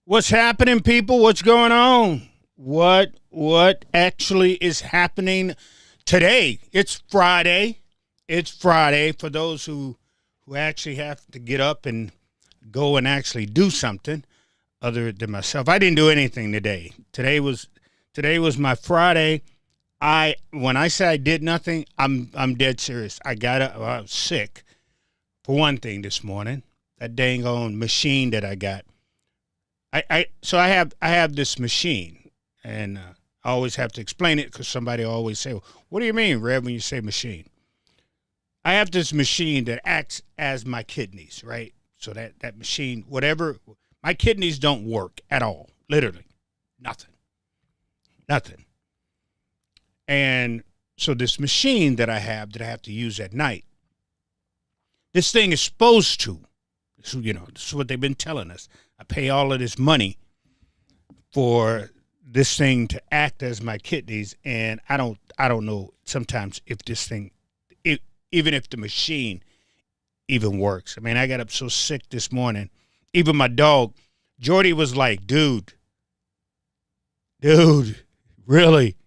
What's happening, people? What's going on? What actually is happening today? It's Friday. It's Friday for those who actually have to get up and go and actually do something other than myself. I didn't do anything today. Today was my Friday. When I say I did nothing, I'm dead serious. I was sick for one thing this morning. That dang on machine that I got. So I have this machine, and I always have to explain it because somebody always say, well, "What do you mean, Rev, when you say machine?" I have this machine that acts as my kidneys, right? So that machine, whatever, my kidneys don't work at all, literally, nothing. And so this machine that I have to use at night, this thing is supposed to, this is what they've been telling us. I pay all of this money for this thing to act as my kidneys, and I don't know sometimes if this thing, even if the machine even works. I mean, I got up so sick this morning. Even my dog, Jordy, was like, dude, really,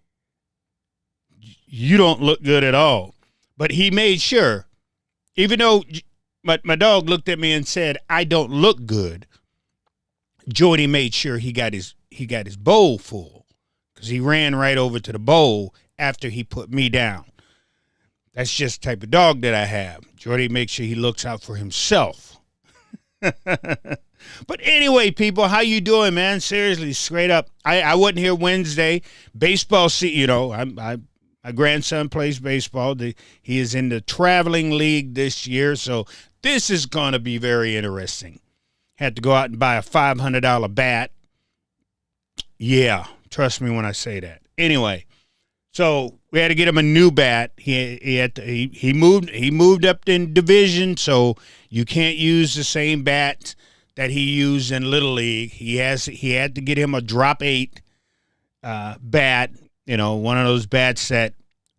you don't look good at all. But he made sure, even though my dog looked at me and said, I don't look good, Jordy made sure he got his bowl full because he ran right over to the bowl after he put me down. That's just the type of dog that I have. Jordy makes sure he looks out for himself. But anyway, people, how you doing, man? Seriously, straight up. I wasn't here Wednesday. Baseball, my grandson plays baseball. He is in the traveling league this year, so this is going to be very interesting. Had to go out and buy a $500 bat. Yeah, trust me when I say that. Anyway, so we had to get him a new bat. He moved up in division, so you can't use the same bat that he used in Little League. He had to get him a drop 8 bat. One of those bats that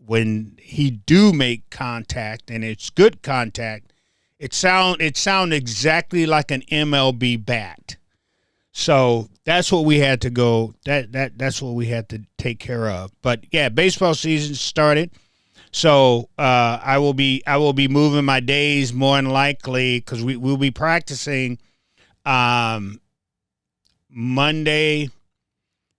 when he do make contact and it's good contact, it sound exactly like an MLB bat. So that's what we had to go. That's what we had to take care of. But yeah, baseball season started. So I will be moving my days more than likely because we'll be practicing Monday.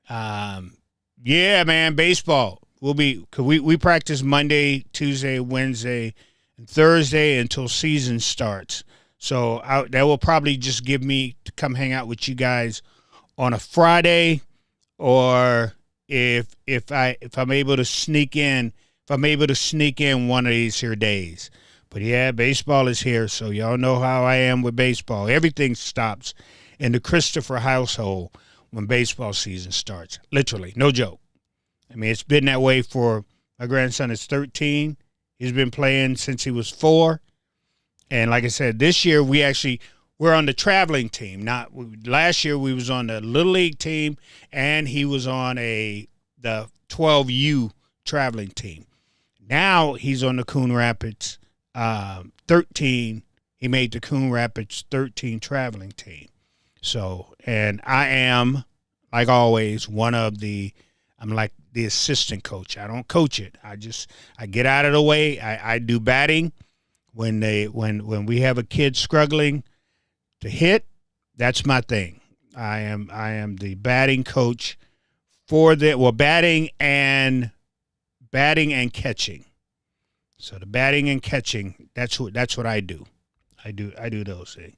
Yeah, man, baseball. We practice Monday, Tuesday, Wednesday, and Thursday until season starts. So that will probably just give me to come hang out with you guys on a Friday, or if I'm able to sneak in one of these here days. But yeah, baseball is here, so y'all know how I am with baseball. Everything stops in the Christopher household when baseball season starts. Literally, no joke. I mean, it's been that way for my grandson is 13. He's been playing since he was 4. And like I said, this year we're on the traveling team. Last year we was on the Little League team, and he was on the 12U traveling team. Now he's on the Coon Rapids 13. He made the Coon Rapids 13 traveling team. So, and I am, like always, I'm like the assistant coach. I don't coach it. I get out of the way. I do batting. When we have a kid struggling to hit, that's my thing. I am the batting coach for batting and catching. So the batting and catching, that's what I do. I do those things.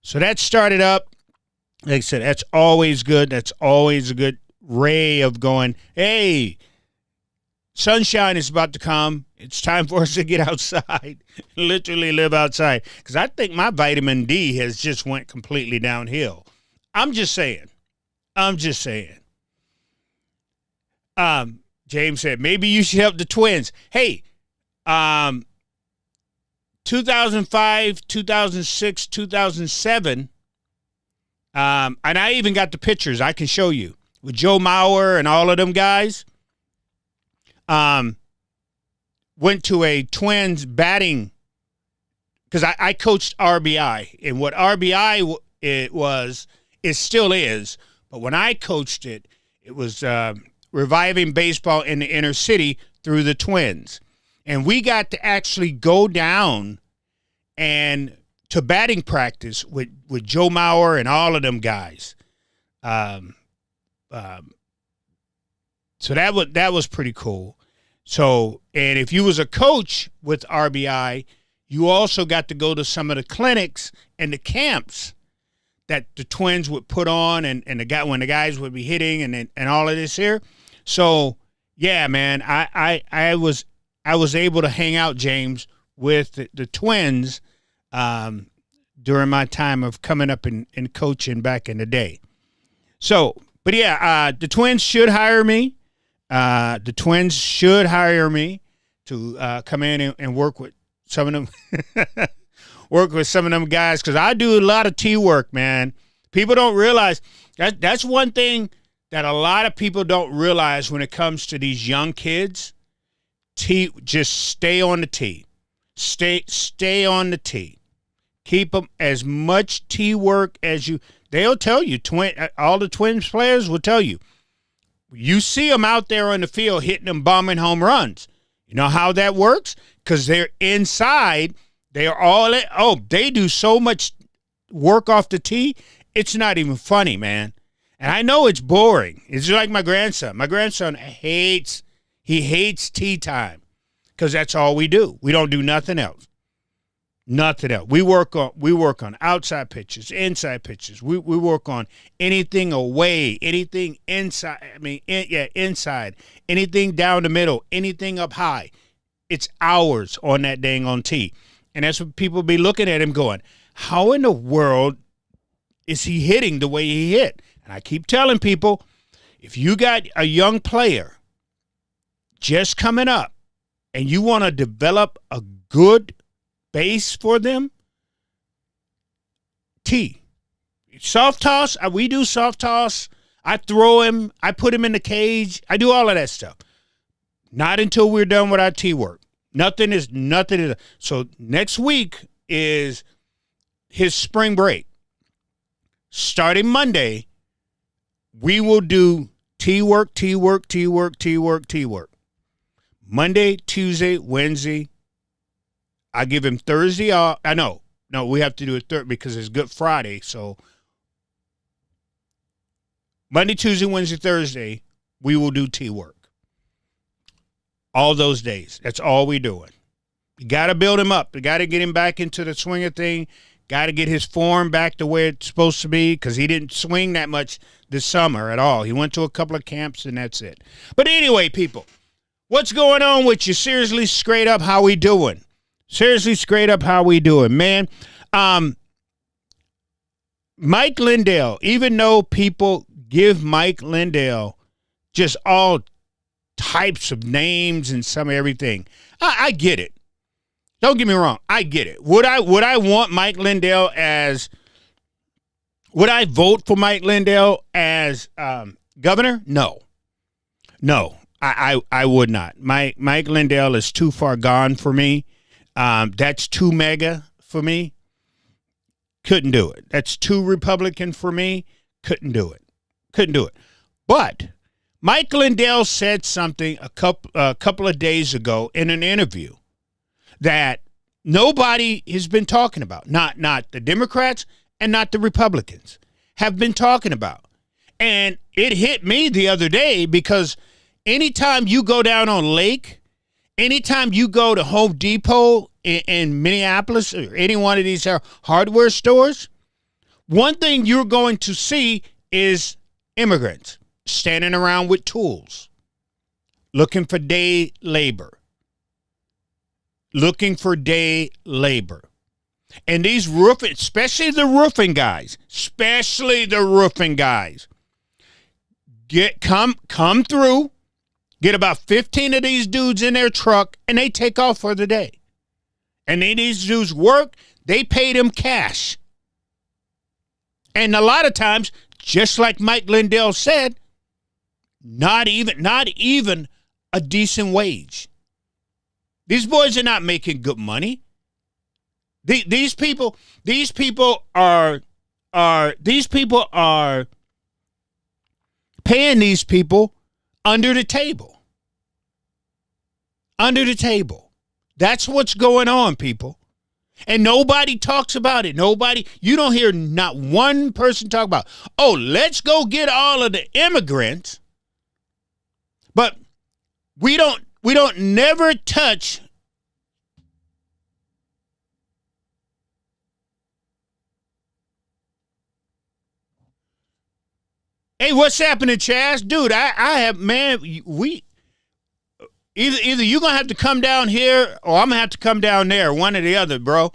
So that started up. Like I said, that's always good. That's always a good ray of going, hey, sunshine is about to come. It's time for us to get outside, literally live outside. Because I think my vitamin D has just went completely downhill. I'm just saying. James said, maybe you should help the twins. Hey, 2005, 2006, 2007, and I even got the pictures I can show you with Joe Mauer and all of them guys. Went to a Twins batting because I coached RBI, and what RBI it was it still is. But when I coached it, it was reviving baseball in the inner city through the Twins. And we got to actually go down and to batting practice with Joe Mauer and all of them guys. So that was pretty cool. So, and if you was a coach with RBI, you also got to go to some of the clinics and the camps that the Twins would put on, and when the guys would be hitting and all of this here. So, yeah, man, I was able to hang out, James, with the Twins during my time of coming up and coaching back in the day. So, but yeah, the Twins should hire me. The Twins should hire me to come in and work with some of them, work with some of them guys, because I do a lot of T work, man. People don't realize that's one thing that a lot of people don't realize when it comes to these young kids. Just stay on the tee. Stay on the tee. Keep them as much tee work as you. They'll tell you. All the Twins players will tell you. You see them out there on the field hitting them bombing home runs. You know how that works? Because they're inside. They are all they do so much work off the tee. It's not even funny, man. And I know it's boring. It's just like my grandson. My grandson hates tee time because that's all we do. We don't do nothing else. Nothing else. We work on outside pitches, inside pitches. We work on anything away, anything inside. Inside. Anything down the middle, anything up high. It's hours on that dang on tee. And that's what people be looking at him going, how in the world is he hitting the way he hit? And I keep telling people, if you got a young player just coming up and you want to develop a good base for them, tee. Soft toss, we do soft toss. I throw him, I put him in the cage. I do all of that stuff. Not until we're done with our tee work. Nothing is. So next week is his spring break. Starting Monday, we will do tee work. Monday, Tuesday, Wednesday. I give him Thursday off. No, we have to do it Thursday because it's Good Friday. So Monday, Tuesday, Wednesday, Thursday, we will do tee work. All those days. That's all we're doing. You got to build him up. You got to get him back into the swing of thing. Got to get his form back to where it's supposed to be because he didn't swing that much this summer at all. He went to a couple of camps and that's it. But anyway, people, what's going on with you? Seriously, straight up, how we doing? Seriously, straight up, how we doing, man? Mike Lindell, even though people give Mike Lindell just all types of names and some of everything, I get it. Don't get me wrong. I get it. Would I want Mike Lindell as? Would I vote for Mike Lindell as governor? No. I would not. Mike Lindell is too far gone for me. That's too mega for me. Couldn't do it. That's too Republican for me. Couldn't do it. But Mike Lindell said something a couple of days ago in an interview that nobody has been talking about. Not the Democrats and not the Republicans have been talking about. And it hit me the other day because anytime you go down on Lake, anytime you go to Home Depot in Minneapolis or any one of these hardware stores, one thing you're going to see is immigrants standing around with tools, looking for day labor. And these roofing, especially the roofing guys, come through, get about 15 of these dudes in their truck, and they take off for the day. And these dudes work, they pay them cash. And a lot of times, just like Mike Lindell said, not even a decent wage. These boys are not making good money. These people are are paying these people under the table. Under the table. That's what's going on, people. And nobody talks about it. You don't hear not one person talk about, oh, let's go get all of the immigrants. But we don't never touch Hey, what's happening, Chaz? Dude, I have, man, either you're going to have to come down here or I'm going to have to come down there, one or the other, bro.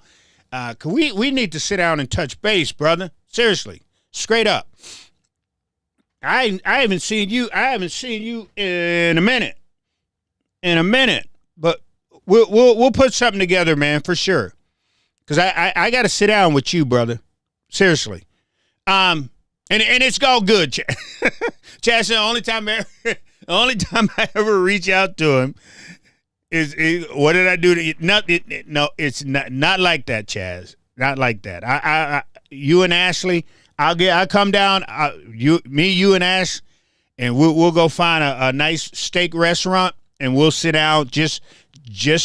'Cause we need to sit down and touch base, brother. Seriously, straight up. I haven't seen you in a minute. But we'll put something together, man, for sure. 'Cause I got to sit down with you, brother. Seriously. And it's all good, Chaz. The only time I ever reach out to him is what did I do to you? No, it's not like that, Chaz. Not like that. You and Ashley, I'll come down. You and Ash, and we'll go find a nice steak restaurant and we'll sit down just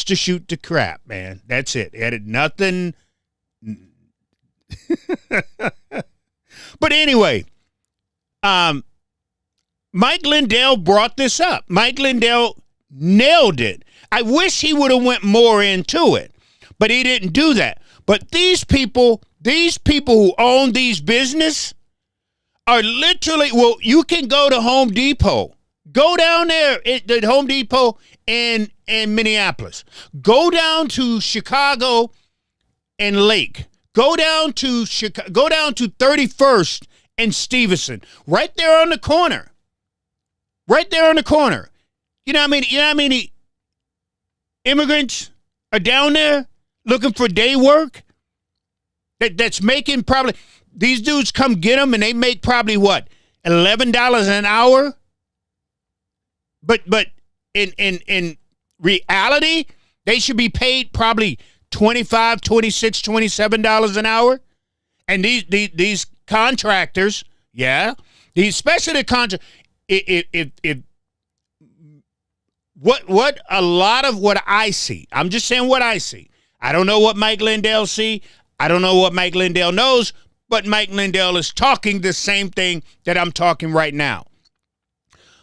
to shoot the crap, man. That's it. Had nothing. But anyway, Mike Lindell brought this up. Mike Lindell nailed it. I wish he would have went more into it, but he didn't do that. But these people who own these business are literally, well, you can go to Home Depot. Go down there at the Home Depot in Minneapolis. Go down to Chicago and Lake. Go down to 31st and Stevenson. Right there on the corner. Right there on the corner. You know how many immigrants are down there looking for day work? That's making probably, these dudes come get them and they make probably what, $11 an hour? But in reality, they should be paid probably $25, $26, $27 an hour. And these contractors, yeah, especially the contract, what a lot of what I see, I'm just saying what I see. I don't know what Mike Lindell see. I don't know what Mike Lindell knows, but Mike Lindell is talking the same thing that I'm talking right now.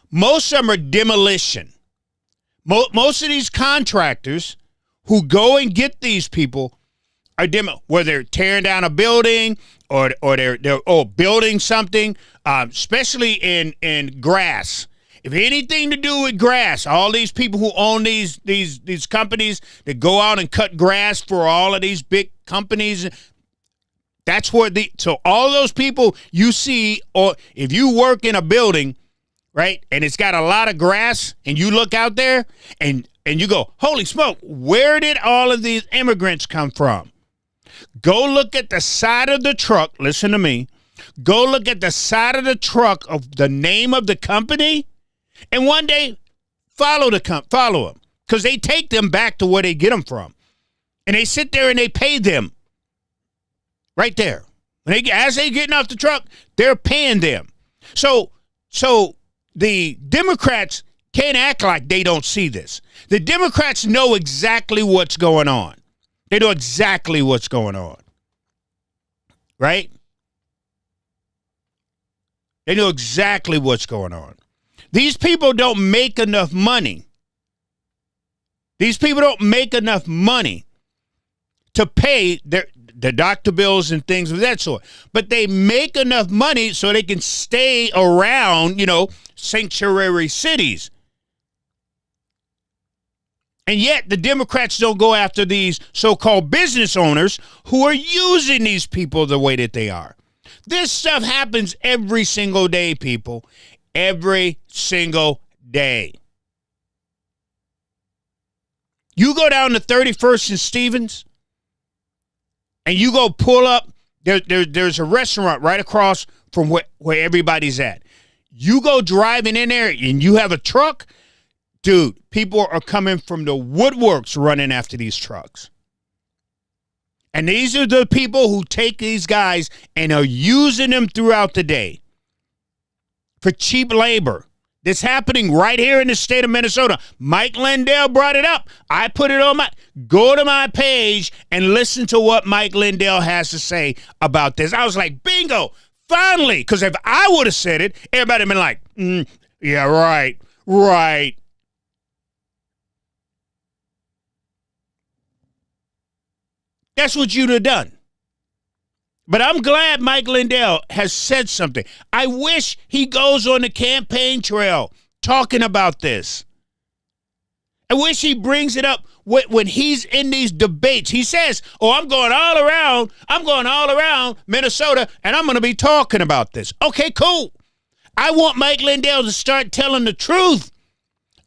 Most of them are demolition. Most of these contractors who go and get these people are where they're tearing down a building or they're building something, especially in grass. If anything to do with grass, all these people who own these companies that go out and cut grass for all of these big companies, that's where so all those people you see, or if you work in a building, right, and it's got a lot of grass, and you look out there and you go, holy smoke, where did all of these immigrants come from? Go look at the side of the truck. Listen to me. Go look at the side of the truck of the name of the company, and one day follow them, because they take them back to where they get them from, and they sit there and they pay them right there. As they getting off the truck, they're paying them. So the Democrats can't act like they don't see this. The Democrats know exactly what's going on. They know exactly what's going on. Right? They know exactly what's going on. These people don't make enough money. These people don't make enough money to pay their doctor bills and things of that sort. But they make enough money so they can stay around, sanctuary cities. And yet the Democrats don't go after these so-called business owners who are using these people the way that they are. This stuff happens every single day, people. Every single day. You go down to 31st and Stevens, and you go pull up, there's a restaurant right across from where everybody's at. You go driving in there and you have a truck, dude, people are coming from the woodworks running after these trucks. And these are the people who take these guys and are using them throughout the day for cheap labor. This happening right here in the state of Minnesota. Mike Lindell brought it up. I put it on go to my page and listen to what Mike Lindell has to say about this. I was like, bingo, finally. Because if I would have said it, everybody would have been like, yeah, right. That's what you'd have done. But I'm glad Mike Lindell has said something. I wish he goes on the campaign trail talking about this. I wish he brings it up when he's in these debates. He says, I'm going all around Minnesota, and I'm going to be talking about this. Okay, cool. I want Mike Lindell to start telling the truth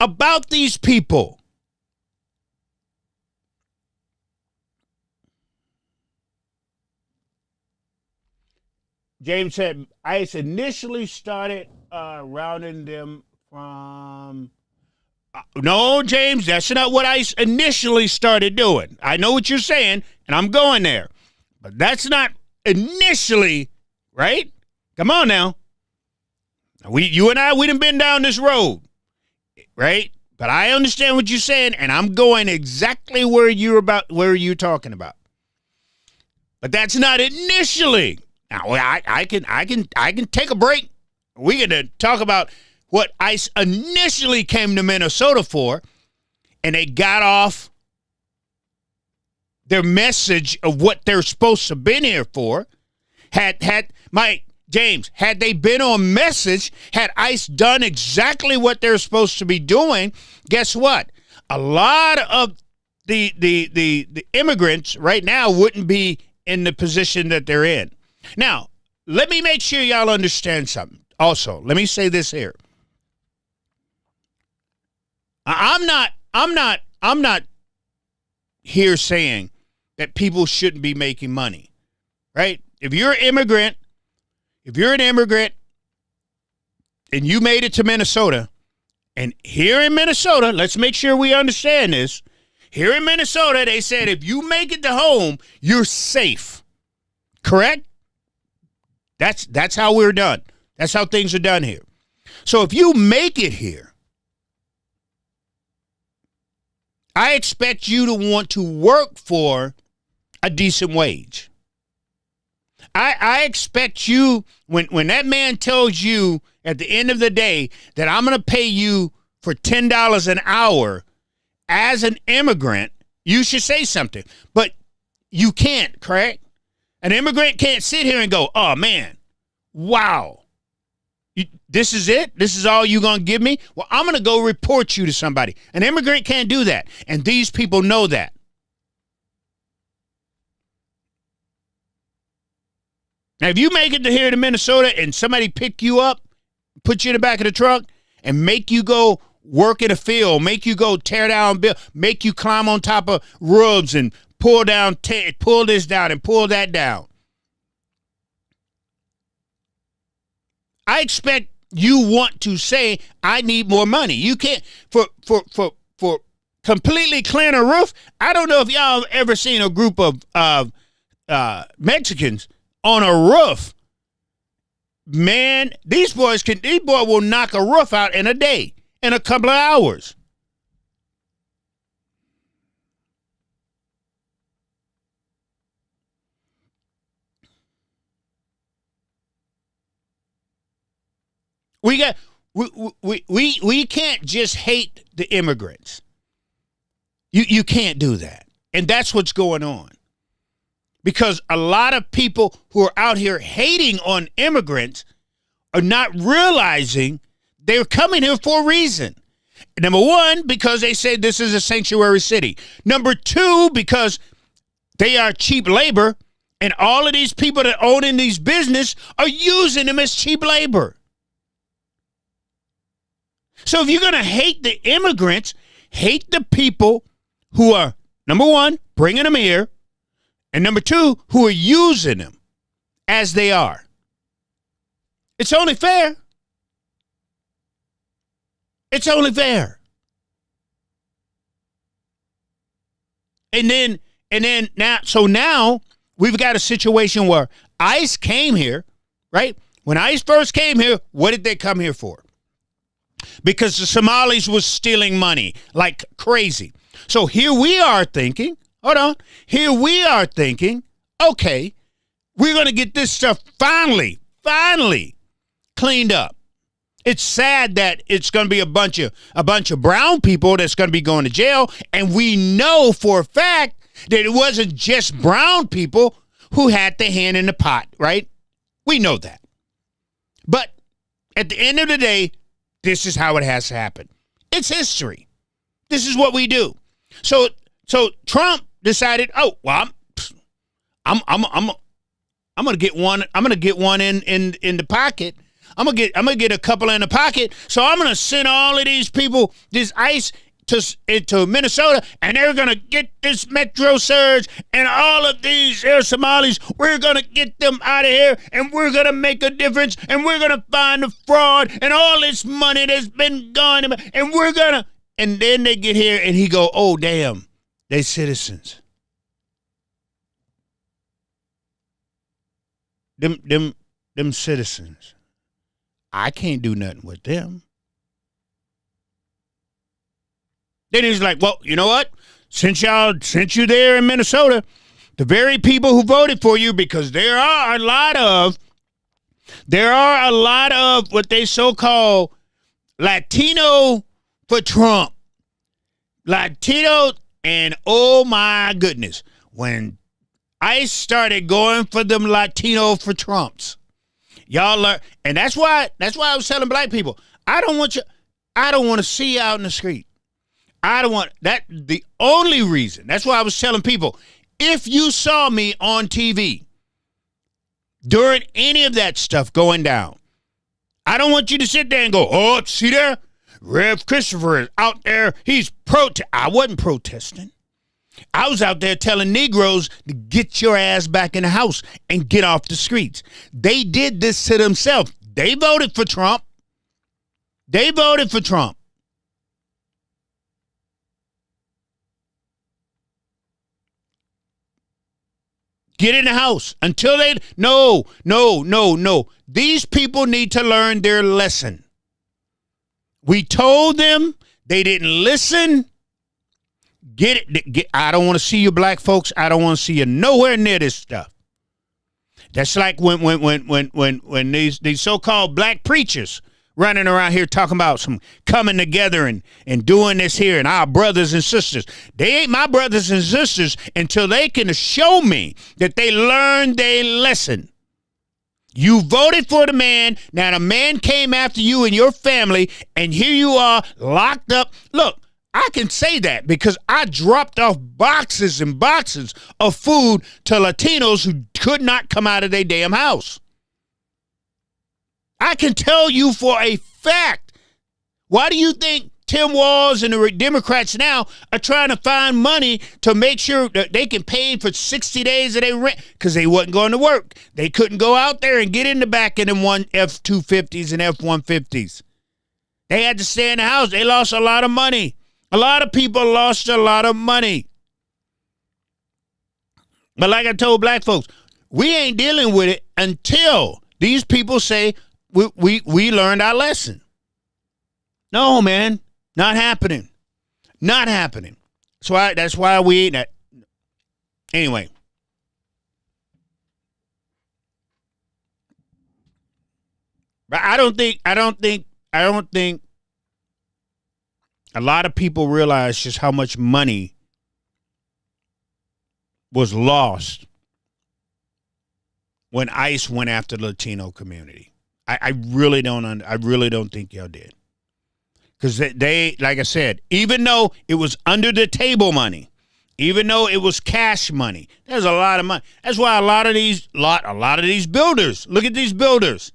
about these people. James said, ICE initially started rounding them from... no, James, that's not what ICE initially started doing. I know what you're saying, and I'm going there. But that's not initially, right? Come on now. You and I, we done been down this road, right? But I understand what you're saying, and I'm going exactly where you're talking about. But that's not initially. Now, I can take a break. We're going to talk about what ICE initially came to Minnesota for, and they got off their message of what they're supposed to have been here for. James, had they been on message, had ICE done exactly what they're supposed to be doing, guess what? A lot of the immigrants right now wouldn't be in the position that they're in. Now, let me make sure y'all understand something. Also, let me say this here. I'm not here saying that people shouldn't be making money, right? If you're an immigrant and you made it to Minnesota, and here in Minnesota, let's make sure we understand this. Here in Minnesota, they said if you make it to home, you're safe. Correct? That's how we're done. That's how things are done here. So if you make it here, I expect you to want to work for a decent wage. I expect you, when that man tells you at the end of the day that I'm going to pay you for $10 an hour as an immigrant, you should say something. But you can't, correct? An immigrant can't sit here and go, oh, man, wow. This is it? This is all you're going to give me? Well, I'm going to go report you to somebody. An immigrant can't do that. And these people know that. Now, if you make it to here to Minnesota and somebody pick you up, put you in the back of the truck, and make you go work in a field, make you go tear down, make you climb on top of roofs and pull this down and pull that down. I expect you want to say, I need more money. You can't, for completely clearing a roof. I don't know if y'all have ever seen a group of Mexicans on a roof. Man, these boys will knock a roof out in a day, in a couple of hours. We can't just hate the immigrants. You can't do that. And that's what's going on. Because a lot of people who are out here hating on immigrants are not realizing they're coming here for a reason. Number one, because they say this is a sanctuary city. Number two, because they are cheap labor, and all of these people that own in these business are using them as cheap labor. So if you're going to hate the immigrants, hate the people who are, number one, bringing them here, and number two, who are using them as they are. It's only fair. It's only fair. And then now we've got a situation where ICE came here, right? When ICE first came here, what did they come here for? Because the Somalis was stealing money like crazy. So here we are thinking, okay, we're going to get this stuff finally cleaned up. It's sad that it's going to be a bunch of brown people that's going to be going to jail, and we know for a fact that it wasn't just brown people who had their hand in the pot, right? We know that. But at the end of the day, this is how it has to happen. It's history. This is what we do. So Trump decided, I'm gonna get one. I'm gonna get one in the pocket. I'm gonna get a couple in the pocket. So I'm gonna send all of these people, this ICE, into Minnesota, and they're gonna get this Metro Surge and all of these air Somalis. We're gonna get them out of here, and we're gonna make a difference, and we're gonna find the fraud and all this money that's been gone, and we're gonna. And then they get here, and he go, oh damn, they citizens. Them citizens. I can't do nothing with them. Then he's like, well, you know what? Since you there in Minnesota, the very people who voted for you, because there are a lot of what they so-called Latino for Trump. Latino, and oh my goodness, when ICE started going for them Latino for Trumps, y'all learn, and that's why I was telling black people, I don't want to see you out in the street. I don't want that. The only reason, that's why I was telling people, if you saw me on TV during any of that stuff going down, I don't want you to sit there and go, oh, see there? RevTChristopher is out there. He's I wasn't protesting. I was out there telling Negroes to get your ass back in the house and get off the streets. They did this to themselves. They voted for Trump. Get in the house until they, no. These people need to learn their lesson. We told them, they didn't listen. I don't want to see you black folks. I don't want to see you nowhere near this stuff. That's like when these so-called black preachers running around here talking about some coming together and doing this here and our brothers and sisters. They ain't my brothers and sisters until they can show me that they learned their lesson. You voted for the man. Now the man came after you and your family, and here you are locked up. Look, I can say that because I dropped off boxes and boxes of food to Latinos who could not come out of their damn house. I can tell you for a fact. Why do you think Tim Walz and the Democrats now are trying to find money to make sure that they can pay for 60 days of their rent? Because they wasn't going to work. They couldn't go out there and get in the back of them F-250s and F-150s. They had to stay in the house. They lost a lot of money. A lot of people lost a lot of money. But like I told black folks, we ain't dealing with it until these people say we learned our lesson. No, man, not happening. Not happening. That's why we ain't that. Anyway. But I don't think a lot of people realize just how much money was lost when ICE went after the Latino community. I really don't think y'all did. Because they, like I said, even though it was under the table money, even though it was cash money, there's a lot of money. That's why a lot of these builders, look at these builders.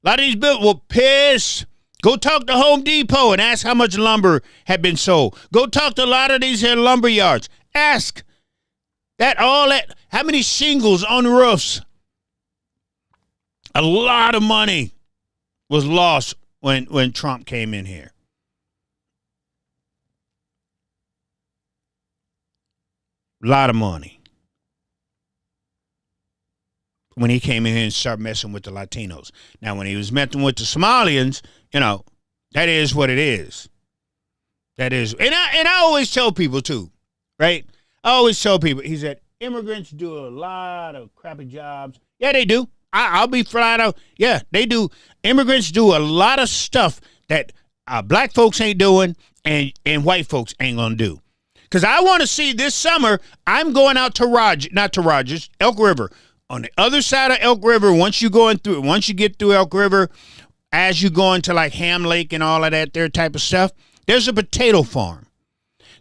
A lot of these builders were pissed. Go talk to Home Depot and ask how much lumber had been sold. Go talk to a lot of these here lumber yards. Ask how many shingles on the roofs. A lot of money was lost when Trump came in here. A lot of money. When he came in here and started messing with the Latinos. Now, when he was messing with the Somalians, that is what it is. That is. And I always tell people, too, right? I always tell people, he said, immigrants do a lot of crappy jobs. Yeah, they do. I'll be flat out. Yeah, they do. Immigrants do a lot of stuff that black folks ain't doing and white folks ain't going to do. Because I want to see this summer, I'm going out to Elk River. On the other side of Elk River, once you get through Elk River, as you go into like Ham Lake and all of that there type of stuff, there's a potato farm.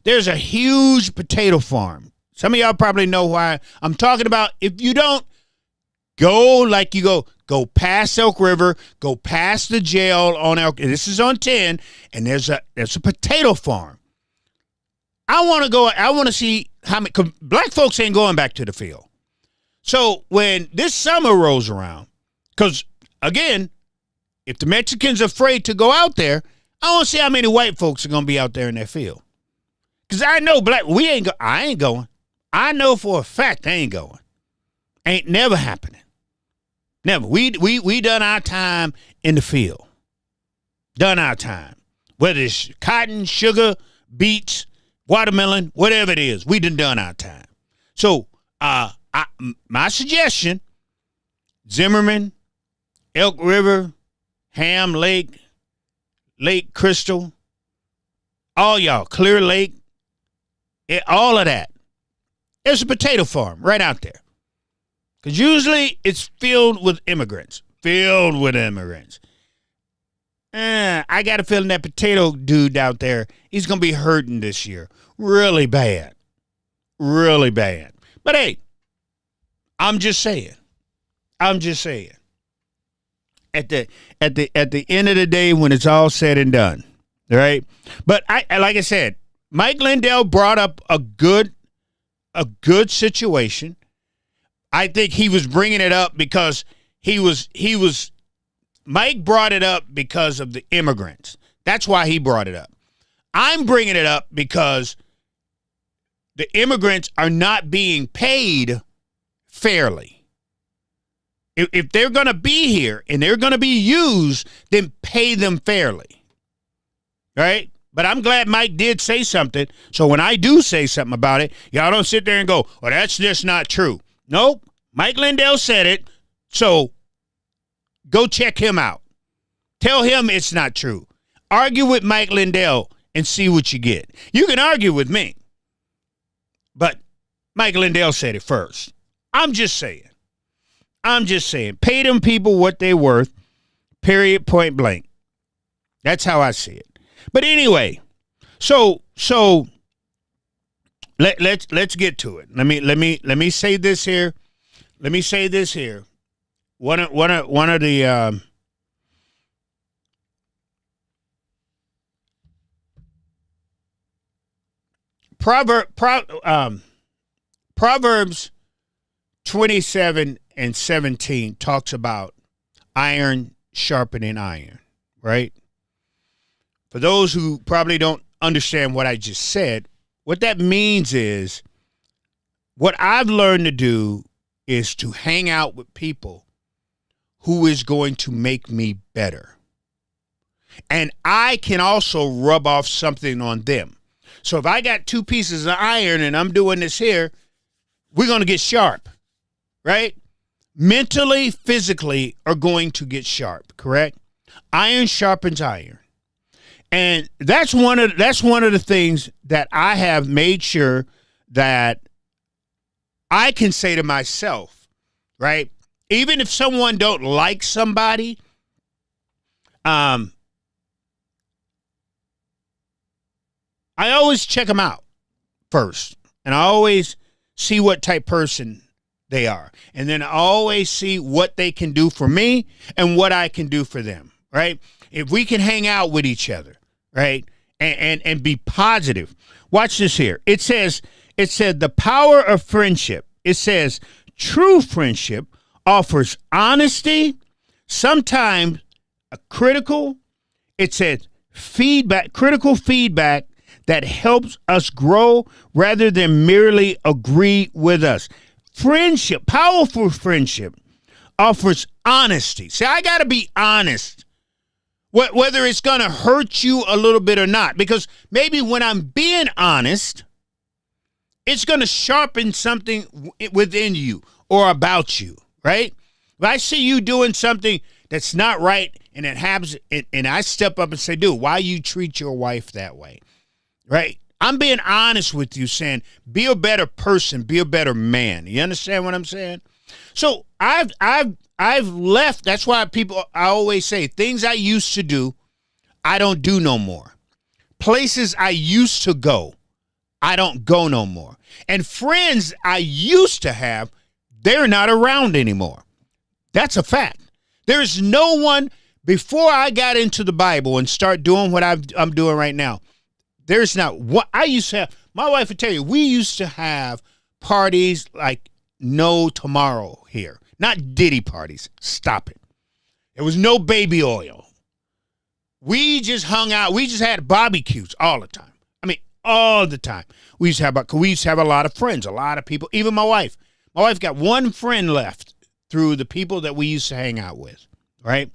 There's a huge potato farm. Some of y'all probably know why I'm talking about. If you don't, go past Elk River, go past the jail on Elk. This is on 10, and there's a potato farm. I want to see how many, 'cause black folks ain't going back to the field. So when this summer rolls around, because again, if the Mexicans are afraid to go out there, I want to see how many white folks are going to be out there in that field. Because I know I ain't going. I know for a fact I ain't going. Ain't never happening. Never. We done our time in the field. Done our time. Whether it's cotton, sugar, beets, watermelon, whatever it is, we done our time. So my suggestion, Zimmerman, Elk River, Ham Lake, Lake Crystal, all y'all, Clear Lake, all of that. There's a potato farm right out there. Because usually it's filled with immigrants. I got a feeling that potato dude out there, he's going to be hurting this year. Really bad. Really bad. But hey, I'm just saying. At the end of the day, when it's all said and done, all right? But like I said, Mike Lindell brought up a good situation. I think he was bringing it up because Mike brought it up because of the immigrants. That's why he brought it up. I'm bringing it up because the immigrants are not being paid fairly. If they're going to be here and they're going to be used, then pay them fairly. Right? But I'm glad Mike did say something. So when I do say something about it, y'all don't sit there and go, well, that's just not true. Nope. Mike Lindell said it. So go check him out. Tell him it's not true. Argue with Mike Lindell and see what you get. You can argue with me. But Mike Lindell said it first. I'm just saying. Pay them people what they're worth. Period, point blank. That's how I see it. But anyway, so let's get to it. Let me say this here. One of the Proverbs 27:17 talks about iron sharpening iron, right? For those who probably don't understand what I just said, what that means is what I've learned to do is to hang out with people who is going to make me better. And I can also rub off something on them. So if I got two pieces of iron and I'm doing this here, we're going to get sharp, right? Mentally, physically are going to get sharp, correct? Iron sharpens iron. And that's one of the things that I have made sure that I can say to myself, right? Even if someone don't like somebody, I always check them out first. And I always see what type person they are. And then I always see what they can do for me and what I can do for them, right? If we can hang out with each other, right? And be positive. Watch this here. It said the power of friendship. It says true friendship offers honesty, sometimes a critical feedback that helps us grow rather than merely agree with us. Friendship, powerful friendship, offers honesty. See, I got to be honest, whether it's going to hurt you a little bit or not, because maybe when I'm being honest, it's going to sharpen something within you or about you, right? If I see you doing something that's not right and it happens, and I step up and say, dude, why you treat your wife that way, right? I'm being honest with you, saying, be a better person, be a better man. You understand what I'm saying? So I've left. That's why I always say, things I used to do, I don't do no more. Places I used to go, I don't go no more. And friends I used to have, they're not around anymore. That's a fact. There's no one, before I got into the Bible and start doing what I'm doing right now, there's not what I used to have. My wife would tell you, we used to have parties like no tomorrow here. Not Diddy parties. Stop it. There was no baby oil. We just hung out. We just had barbecues all the time. I mean, all the time. We used to have a lot of friends, a lot of people, even my wife. My wife got one friend left through the people that we used to hang out with, right?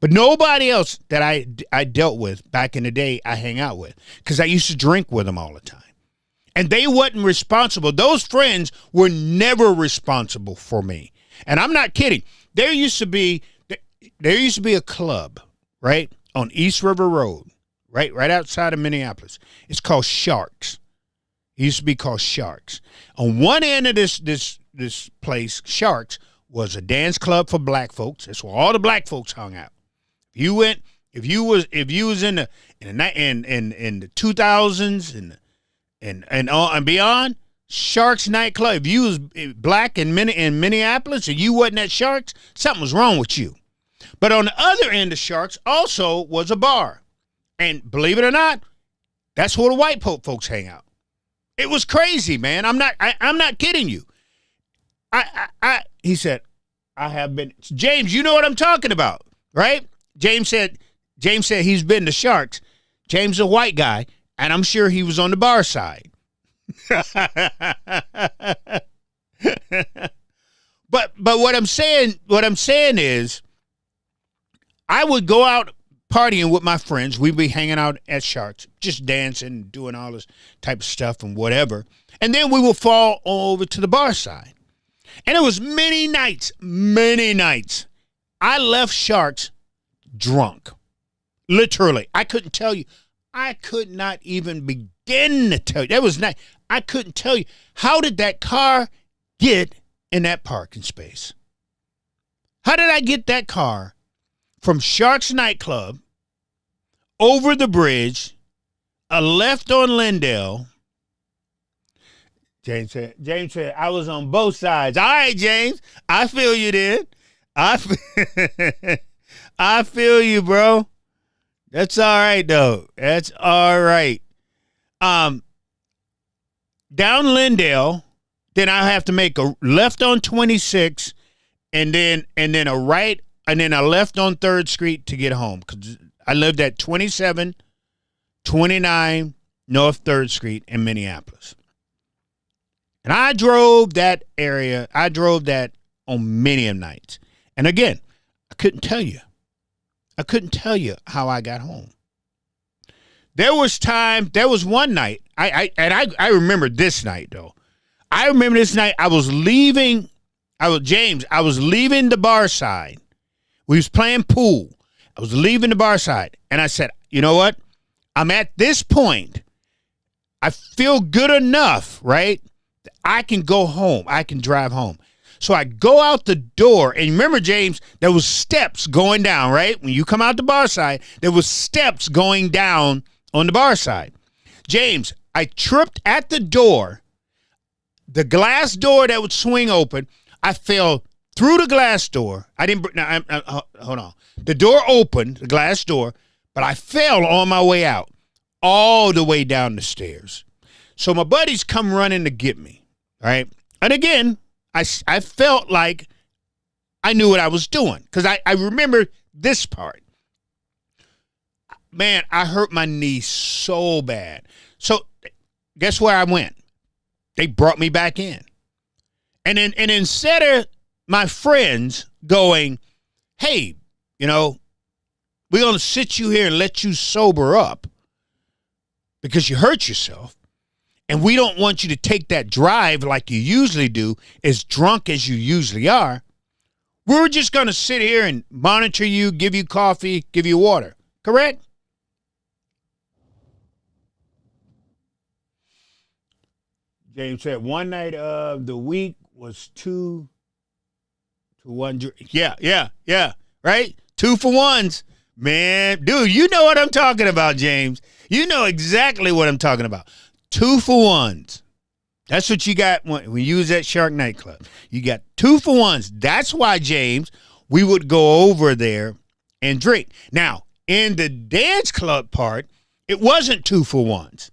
But nobody else that I dealt with back in the day I hang out with, because I used to drink with them all the time. And they wasn't responsible. Those friends were never responsible for me. And I'm not kidding. There used to be a club, right, on East River Road, right outside of Minneapolis. It's called Sharks. It used to be called Sharks. On one end of this place, Sharks, was a dance club for black folks. That's where all the black folks hung out. If you was in the 2000s and beyond, Sharks nightclub. If you was black in Minneapolis and you wasn't at Sharks, something was wrong with you. But on the other end of Sharks also was a bar, and believe it or not, that's where the white folks hang out. It was crazy, man. I'm not kidding you. He said, I have been. James, you know what I'm talking about, right? James said he's been to Sharks. James is a white guy, and I'm sure he was on the bar side. But what I'm saying is, I would go out partying with my friends. We'd be hanging out at Sharks, just dancing, doing all this type of stuff and whatever. And then we would fall over to the bar side. And it was many nights, I left Sharks drunk. Literally. I couldn't tell you. I could not even begin to tell you. That was night. I couldn't tell you. How did that car get in that parking space? How did I get that car from Sharks nightclub over the bridge, a left on Lindell? James said, I was on both sides. All right, James, I feel you then. I feel you, bro. That's all right, though. That's all right. Down Lindell, then I have to make a left on 26, and then a right, and then a left on 3rd Street to get home. Because I lived at 2729 North 3rd Street in Minneapolis. And I drove that area. I drove that on many a nights. And again, I couldn't tell you how I got home. There was one night, I remember this night, though. I remember this night, I was leaving the bar side. We was playing pool. I was leaving the bar side. And I said, you know what? I'm at this point. I feel good enough, right? I can go home. I can drive home. So I go out the door, and remember, James, there was steps going down, right? When you come out the bar side, there was steps going down on the bar side. James, I tripped at the door, the glass door that would swing open. I fell through the glass door. Hold on. The door opened, the glass door, but I fell on my way out, all the way down the stairs. So my buddies come running to get me, right? And again, I felt like I knew what I was doing, because I remember this part. man, I hurt my knee so bad. So guess where I went? They brought me back in. And instead of my friends going, hey, we're going to sit you here and let you sober up because you hurt yourself. And we don't want you to take that drive like you usually do, as drunk as you usually are. We're just going to sit here and monitor you, give you coffee, give you water. Correct? James said one night of the week was 2 to 1 drink. Yeah. Right? 2 for 1s. Man, dude, you know what I'm talking about, James. You know exactly what I'm talking about. 2 for 1s. That's what you got when you was at Shark Nightclub. You got 2 for 1s. That's why, James, we would go over there and drink. Now, in the dance club part, it wasn't 2 for 1s,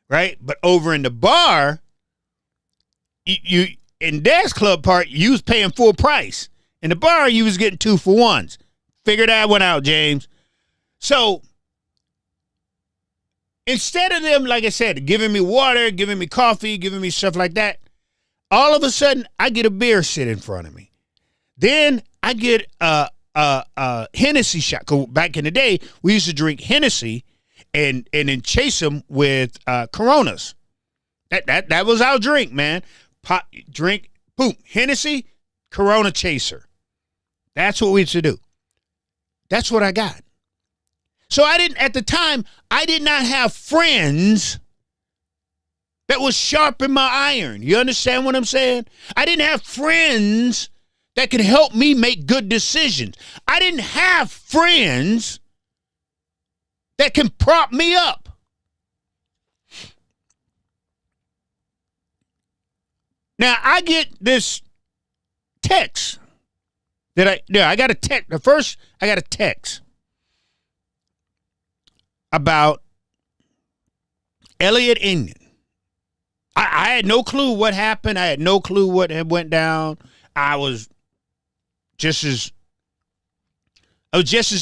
right? But over in the bar, you in dance club part, you was paying full price. In the bar, you was getting 2 for 1s. Figure that one out, James. So instead of them, like I said, giving me water, giving me coffee, giving me stuff like that, all of a sudden I get a beer sit in front of me. Then I get a Hennessy shot. 'Cause back in the day, we used to drink Hennessy and then chase them with Coronas. That was our drink, man. Pop, drink, boom, Hennessy, Corona chaser. That's what we used to do. That's what I got. So at the time, I did not have friends that was sharpen my iron. You understand what I'm saying? I didn't have friends that could help me make good decisions. I didn't have friends that can prop me up. Now, I get this text I got a text. First, I got a text about Elliot Ingham. I had no clue what happened. I had no clue what had went down. I was just as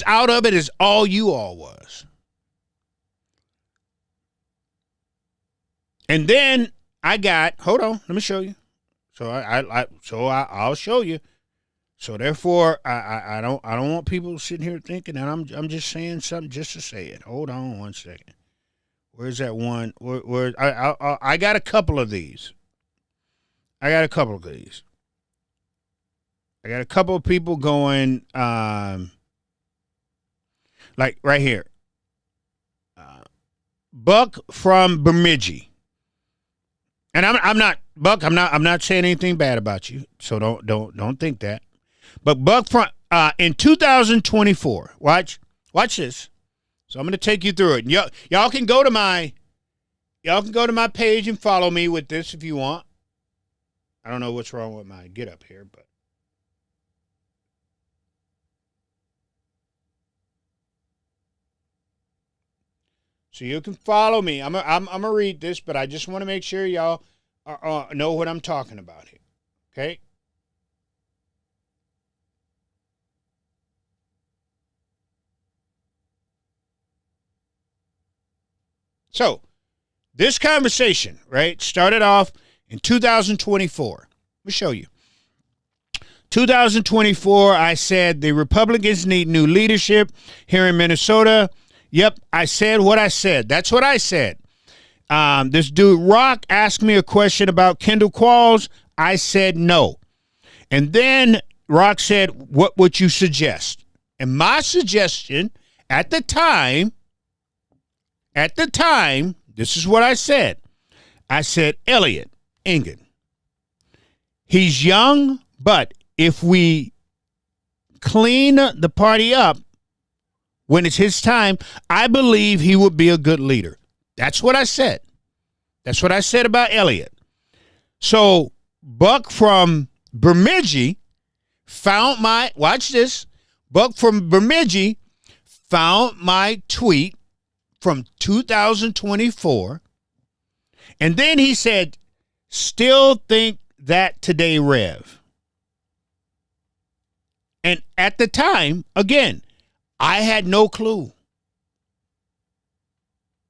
out of it as all you all was. And then I got, hold on, let me show you. So I'll show you. So therefore, I don't want people sitting here thinking that I'm just saying something just to say it. Hold on one second. Where's that one? I got a couple of these. I got a couple of people going like right here. Buck from Bemidji. And I'm not Buck. I'm not saying anything bad about you. So don't think that. But Buck from in 2024. Watch this. So I'm going to take you through it. And y'all can go to my page and follow me with this if you want. I don't know what's wrong with my get up here, but so you can follow me. I'm gonna read this, but I just want to make sure y'all know what I'm talking about here. Okay. So, this conversation, right, started off in 2024. Let me show you. 2024, I said the Republicans need new leadership here in Minnesota. Yep, I said what I said. That's what I said. This dude, Rock, asked me a question about Kendall Qualls. I said no. And then Rock said, what would you suggest? And my suggestion at the time, this is what I said. I said, Elliot Ingham. He's young, but if we clean the party up when it's his time, I believe he would be a good leader. That's what I said. That's what I said about Elliot. So Buck from Bemidji found my, watch this, Buck from Bemidji found my tweet from 2024, and then he said, still think that today, Rev. And at the time, again, I had no clue.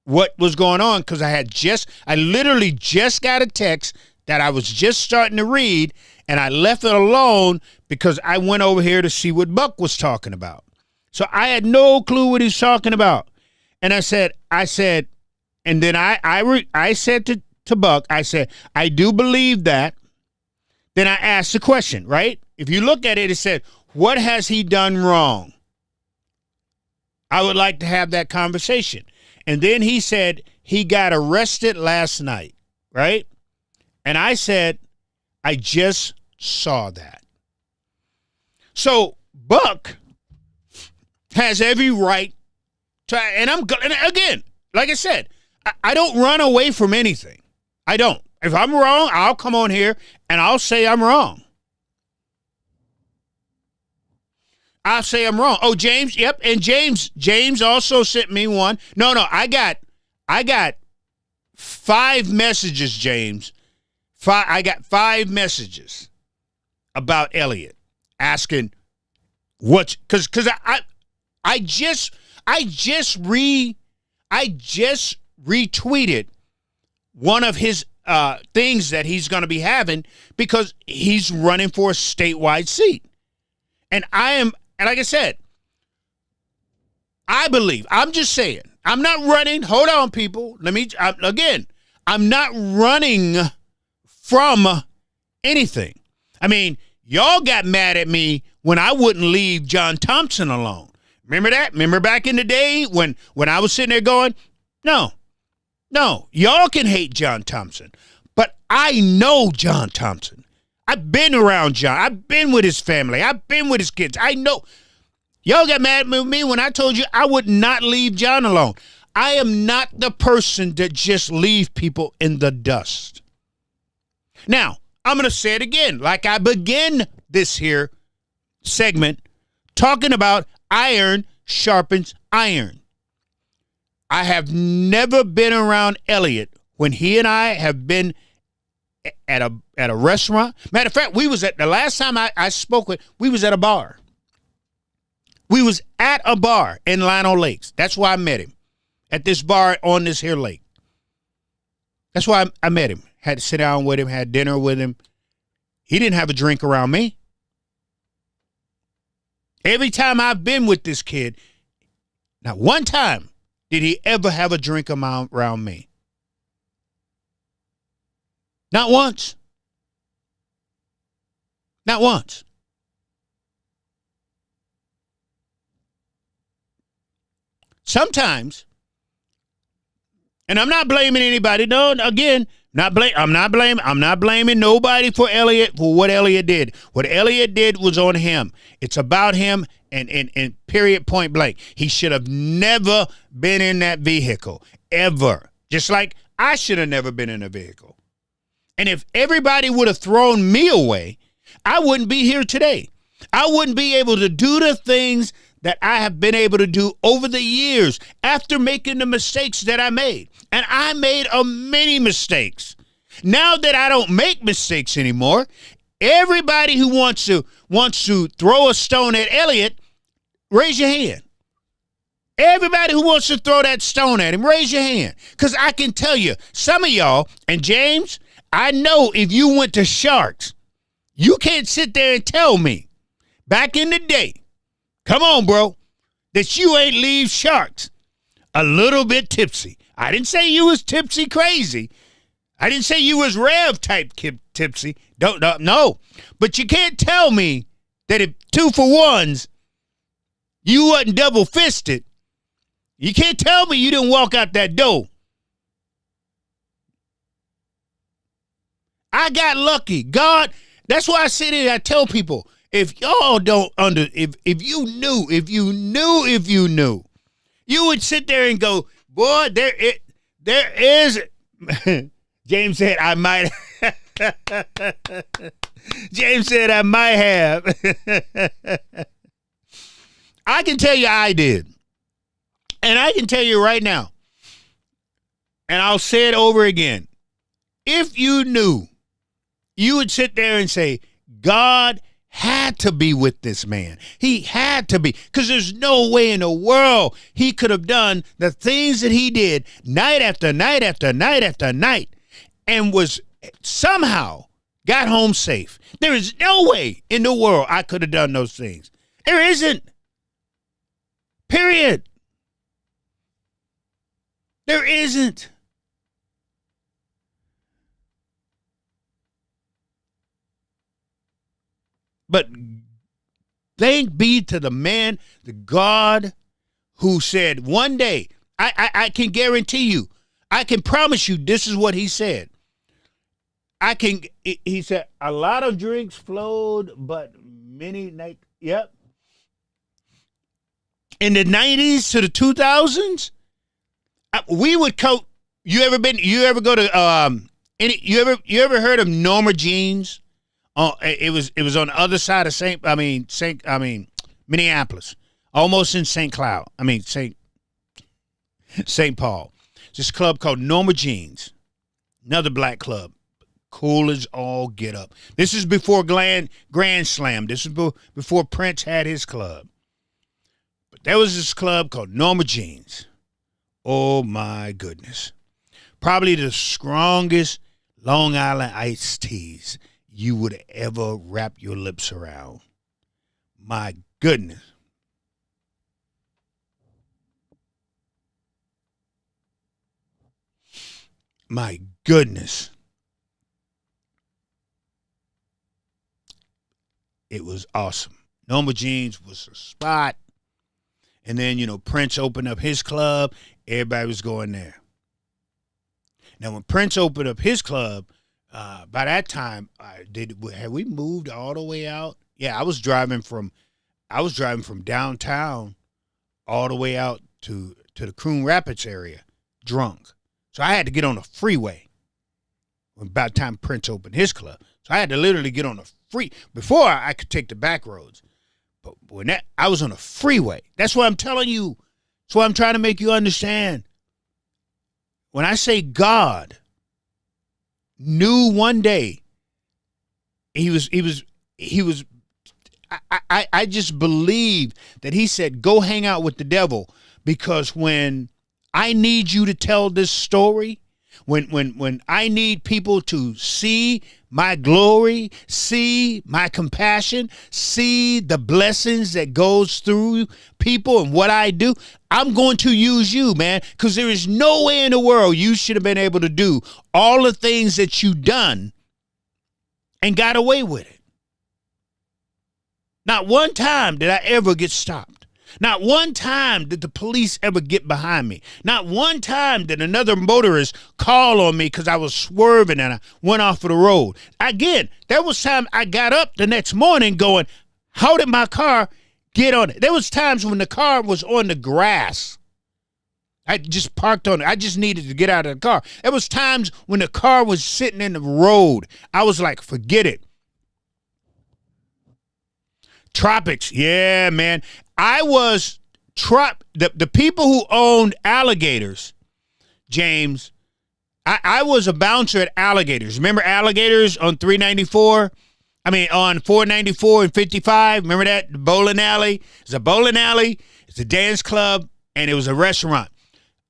what was going on, because I literally just got a text that I was just starting to read, and I left it alone because I went over here to see what Buck was talking about. So I had no clue what he's talking about. And I said, and then I said to Buck, I said, I do believe that. Then I asked the question, right? If you look at it, it said, what has he done wrong? I would like to have that conversation. And then he said he got arrested last night, right? And I said, I just saw that. So Buck has every right to, and again, like I said, I don't run away from anything. I don't. If I'm wrong, I'll come on here and I'll say I'm wrong. I'll say I'm wrong. Oh, James, yep. And James also sent me one. No, I got 5 messages, James. I got 5 messages about Elliot asking because I just retweeted one of his things that he's going to be having because he's running for a statewide seat. And like I said, I'm just saying, I'm not running. Hold on, people. I'm not running from anything. I mean, y'all got mad at me when I wouldn't leave John Thompson alone. Remember that? Remember back in the day when I was sitting there going, no, y'all can hate John Thompson, but I know John Thompson. I've been around John. I've been with his family. I've been with his kids. I know. Y'all got mad at me when I told you I would not leave John alone. I am not the person that just leave people in the dust. Now, I'm going to say it again, like I begin this here segment talking about iron sharpens iron. I have never been around Elliot when he and I have been at a restaurant. Matter of fact, the last time I spoke with, we was at a bar. We was at a bar in Lino Lakes. That's why I met him. At this bar on this here lake. That's why I met him. Had to sit down with him, had dinner with him. He didn't have a drink around me. Every time I've been with this kid, not one time did he ever have a drink around me. Not once. Not once. Sometimes, and I'm not blaming anybody. No, again, I'm not blaming nobody for what Elliot did. What Elliot did was on him. It's about him and period, point blank. He should have never been in that vehicle, ever. Just like I should have never been in a vehicle. And if everybody would have thrown me away, I wouldn't be here today. I wouldn't be able to do the things that I have been able to do over the years after making the mistakes that I made. And I made many mistakes. Now that I don't make mistakes anymore, everybody who wants to throw a stone at Elliot, raise your hand. Everybody who wants to throw that stone at him, raise your hand. Because I can tell you, some of y'all, and James, I know if you went to Sharks, you can't sit there and tell me, back in the day, come on, bro, that you ain't leave Sharks a little bit tipsy. I didn't say you was tipsy crazy. I didn't say you was Rev type tipsy. No. But you can't tell me that if 2 for 1s, you wasn't double fisted. You can't tell me you didn't walk out that door. I got lucky. God, that's why I sit here and I tell people, if y'all don't if you knew, you would sit there and go, boy, there is James said I might James said I might have. I can tell you I did. And I can tell you right now, and I'll say it over again, if you knew, you would sit there and say, God had to be with this man. He had to be, because there's no way in the world he could have done the things that he did night after night after night after night and was somehow got home safe. There is no way in the world I could have done those things. There isn't. Period. There isn't. But thank be to the man, the God, who said one day, I can guarantee you, I can promise you, this is what he said. He said, a lot of drinks flowed, but many night. Yep. In the 90s to the 2000s, we would coat. You ever go to you ever heard of Norma Jeans? Oh, it was on the other side of Minneapolis, almost in St. Cloud. St. Paul. It's this club called Norma Jeans, another black club, cool as all get up. This is before Grand Slam. This is before Prince had his club. But there was this club called Norma Jeans. Oh my goodness, probably the strongest Long Island iced teas you would ever wrap your lips around. My goodness. My goodness. It was awesome. Norma Jeans was a spot. And then, Prince opened up his club. Everybody was going there. Now, when Prince opened up his club, by that time, had we moved all the way out? Yeah, I was driving from downtown all the way out to the Coon Rapids area, drunk. So I had to get on the freeway by the time Prince opened his club. So I had to literally get on the before I could take the back roads. But when I was on a freeway. That's what I'm telling you. That's what I'm trying to make you understand. When I say God knew one day, I just believe that he said, go hang out with the devil, because when I need you to tell this story, when I need people to see my glory, see my compassion, see the blessings that goes through people and what I do, I'm going to use you, man, because there is no way in the world you should have been able to do all the things that you done and got away with it. Not one time did I ever get stopped. Not one time did the police ever get behind me. Not one time did another motorist call on me because I was swerving and I went off of the road. Again, there was time I got up the next morning going, how did my car get on it? There was times when the car was on the grass. I just parked on it. I just needed to get out of the car. There was times when the car was sitting in the road. I was like, forget it. Tropics. Yeah, man. I was the people who owned Alligators, James. I was a bouncer at Alligators. Remember Alligators on 394? On 494 and 55. Remember that? The bowling alley. It's a bowling alley. It's a dance club. And it was a restaurant.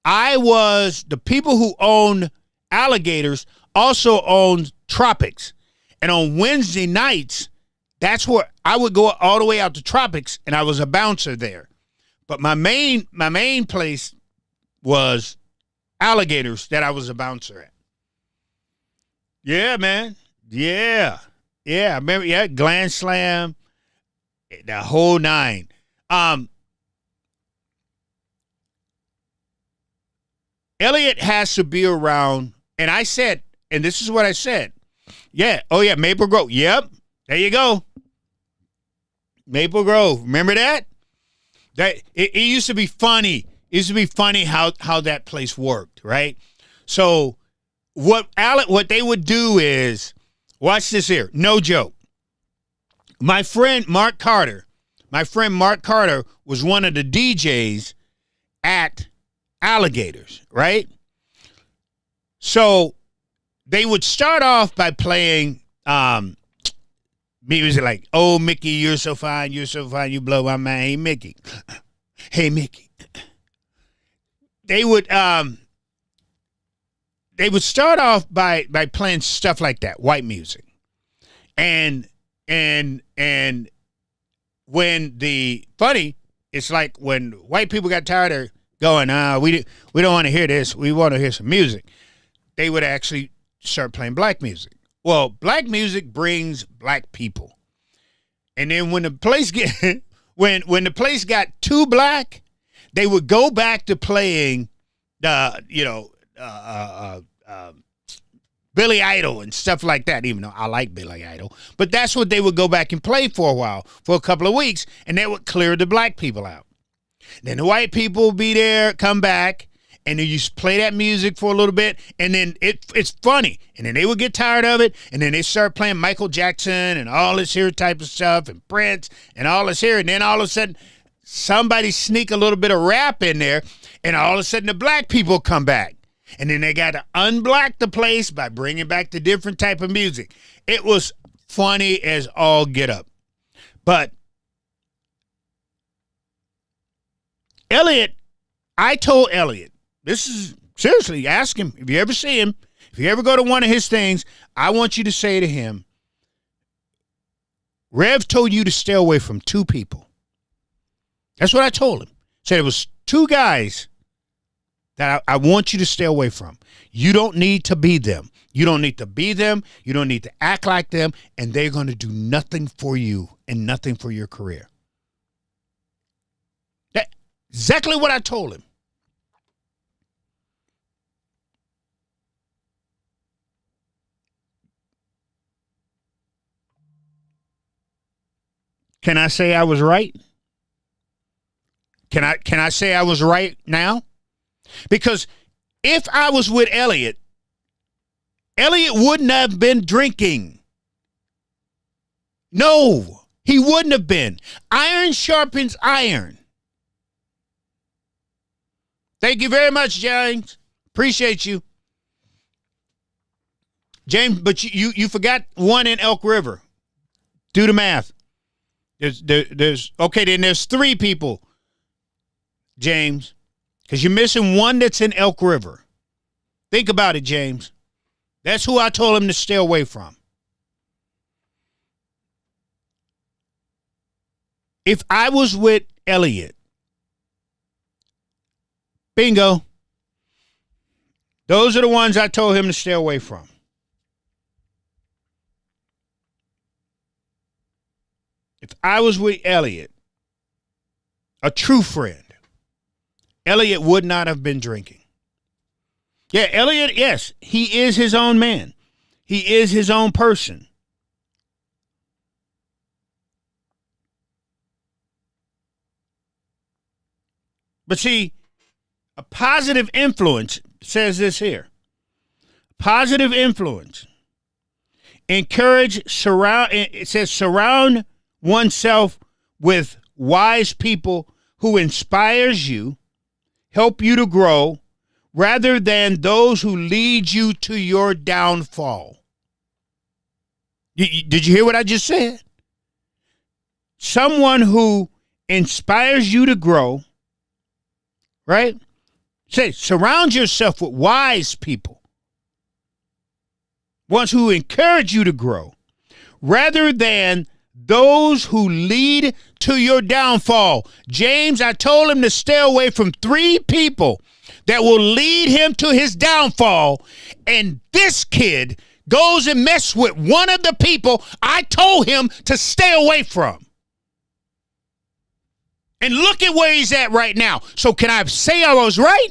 The people who owned Alligators also owned Tropics. And on Wednesday nights, that's where I would go all the way out to Tropics, and I was a bouncer there. But my main place was Alligators that I was a bouncer at. Yeah, man. Yeah. Yeah, I remember, Grand Slam, the whole nine. Elliot has to be around, and I said, and this is what I said. Yeah, oh yeah, Maple Grove. Yep, there you go. Maple Grove. Remember that? It used to be funny. It used to be funny how that place worked, right? So what they would do is, watch this here. No joke. My friend Mark Carter was one of the DJs at Alligators, right? So they would start off by playing music like, "Oh Mickey, you're so fine, you blow my mind." Hey Mickey, hey Mickey. They would start off by playing stuff like that, white music, and when it's like when white people got tired of going, we don't want to hear this, we want to hear some music, they would actually start playing black music. Well, black music brings black people, and then when the place when the place got too black, they would go back to playing Billy Idol and stuff like that, even though I like Billy Idol. But that's what they would go back and play for a while, for a couple of weeks, and they would clear the black people out. Then the white people would be there, come back, and then you play that music for a little bit, and then it's funny. And then they would get tired of it, and then they start playing Michael Jackson and all this here type of stuff, and Prince, and all this here, and then all of a sudden, somebody sneak a little bit of rap in there, and all of a sudden the black people come back. And then they got to unblock the place by bringing back the different type of music. It was funny as all get up. But Elliot, I told Elliot, this is seriously, ask him, if you ever see him, if you ever go to one of his things, I want you to say to him, Rev told you to stay away from two people. That's what I told him. Said it was two guys that I want you to stay away from. You don't need to be them. You don't need to be them. You don't need to act like them. And they're going to do nothing for you and nothing for your career. That's exactly what I told him. Can I say I was right? Can I say I was right now? Because if I was with Elliot, Elliot wouldn't have been drinking. No, he wouldn't have been. Iron sharpens iron. Thank you very much, James. Appreciate you. James, but you forgot one in Elk River. Do the math. There's okay, then there's three people, James. Because you're missing one that's in Elk River. Think about it, James. That's who I told him to stay away from. If I was with Elliot, bingo. Those are the ones I told him to stay away from. If I was with Elliot, a true friend, Elliot would not have been drinking. Yeah, Elliot, yes, he is his own man. He is his own person. But see, a positive influence says this here. Positive influence. It says surround oneself with wise people who inspires you, help you to grow, rather than those who lead you to your downfall. Did you hear what I just said? Someone who inspires you to grow, right? Say, surround yourself with wise people, ones who encourage you to grow, rather than those who lead to your downfall. James, I told him to stay away from three people that will lead him to his downfall. And this kid goes and messes with one of the people I told him to stay away from. And look at where he's at right now. So can I say I was right?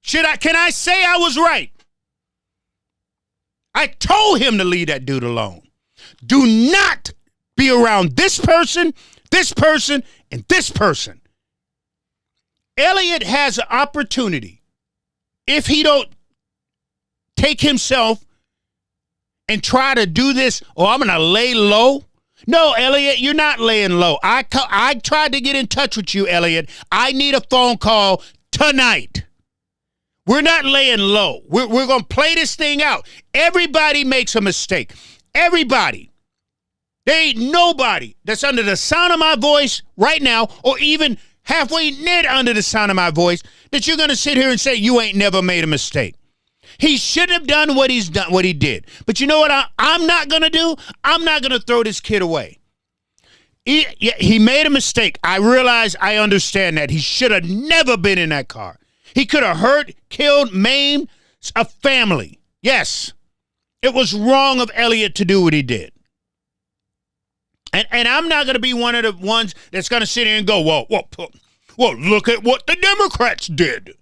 Can I say I was right? I told him to leave that dude alone. Do not be around this person, and this person. Elliot has an opportunity, if he don't take himself and try to do this, I'm going to lay low. No, Elliot, you're not laying low. I tried to get in touch with you, Elliot. I need a phone call tonight. We're not laying low. We're going to play this thing out. Everybody makes a mistake. Everybody. There ain't nobody that's under the sound of my voice right now, or even halfway near under the sound of my voice, that you're going to sit here and say you ain't never made a mistake. He shouldn't have done what he did. But you know what I'm not going to do? I'm not going to throw this kid away. He made a mistake. I realize, I understand that. He should have never been in that car. He could have hurt, killed, maimed a family. Yes, it was wrong of Elliot to do what he did. And I'm not going to be one of the ones that's going to sit here and go, well, look at what the Democrats did.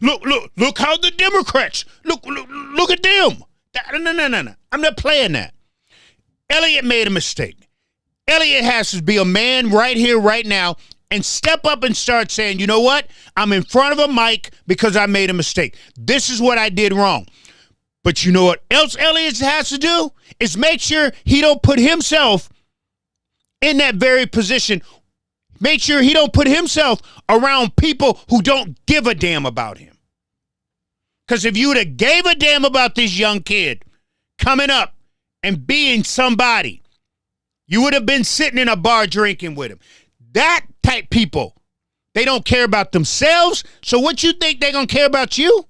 Look how the Democrats, look at them. No. I'm not playing that. Elliot made a mistake. Elliot has to be a man right here, right now, and step up and start saying, you know what? I'm in front of a mic because I made a mistake. This is what I did wrong. But you know what else Elliot has to do? Is make sure he don't put himself in that very position. Make sure he don't put himself around people who don't give a damn about him. Because if you would have gave a damn about this young kid coming up and being somebody, you would have been sitting in a bar drinking with him. That type people, they don't care about themselves. So what you think they're going to care about you?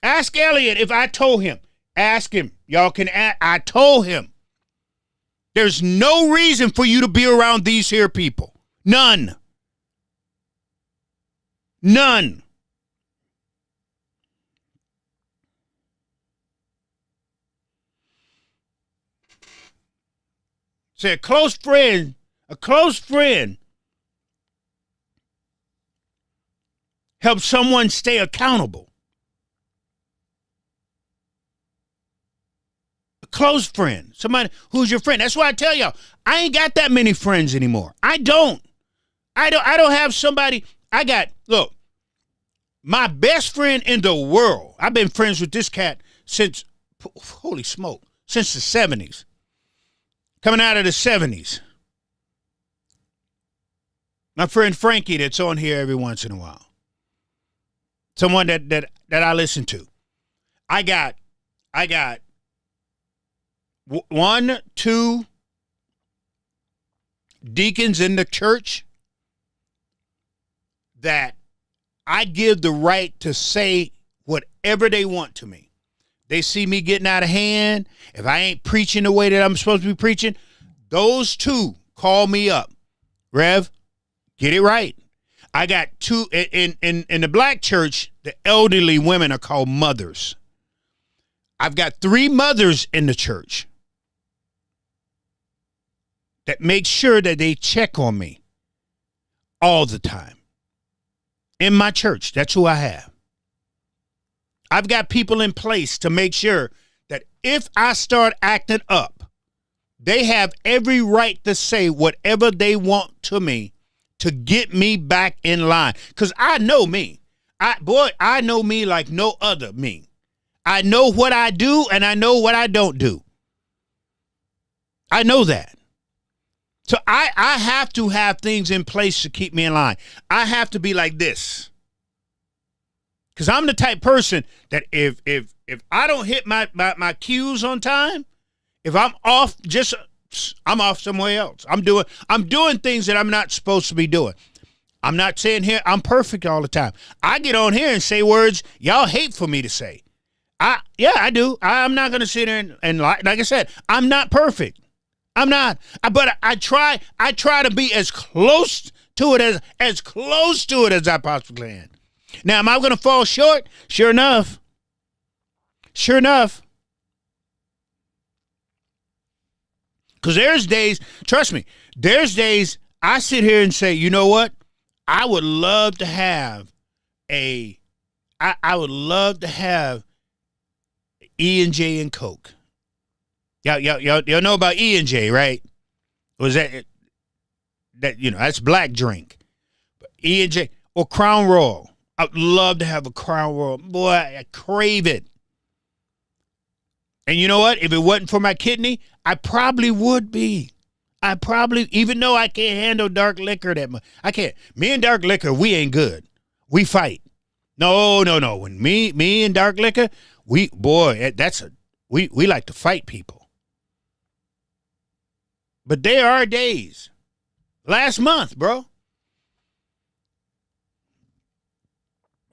Ask Elliot if I told him. Ask him. Y'all can ask. I told him. There's no reason for you to be around these here people. None. Say a close friend helps someone stay accountable. Close friend, somebody who's your friend. That's why I tell y'all, I ain't got that many friends anymore. I don't have somebody. Look, my best friend in the world. I've been friends with this cat since, holy smoke, since the 70s. Coming out of the 70s. My friend Frankie that's on here every once in a while. Someone that I listen to. I got 1, 2 deacons in the church that I give the right to say whatever they want to me. They see me getting out of hand. If I ain't preaching the way that I'm supposed to be preaching, those 2 call me up. Rev, get it right. I got 2 in the black church. The elderly women are called mothers. I've got 3 mothers in the church that make sure that they check on me all the time. In my church, that's who I have. I've got people in place to make sure that if I start acting up, they have every right to say whatever they want to me to get me back in line. Because I know me. I know me like no other me. I know what I do and I know what I don't do. I know that. So I have to have things in place to keep me in line. I have to be like this. Because I'm the type person that if I don't hit my cues on time, if I'm off, I'm off somewhere else. I'm doing things that I'm not supposed to be doing. I'm not saying here I'm perfect all the time. I get on here and say words y'all hate for me to say. I do. I'm not going to sit here and like I said, I'm not perfect. I'm not. But I try to be as close to it as close to it as I possibly can. Now, am I going to fall short? Sure enough. Because there's days, trust me, there's days I sit here and say, you know what? I would love to have E and J and Coke. Y'all know about E and J, right? Was that that's black drink. But E and J or Crown Royal. I'd love to have a Crown Royal. Boy, I crave it. And you know what? If it wasn't for my kidney, I probably would be. Even though I can't handle dark liquor that much. I can't. Me and dark liquor, we ain't good. We fight. No. When me and dark liquor, that's we like to fight people. But there are days. Last month, bro.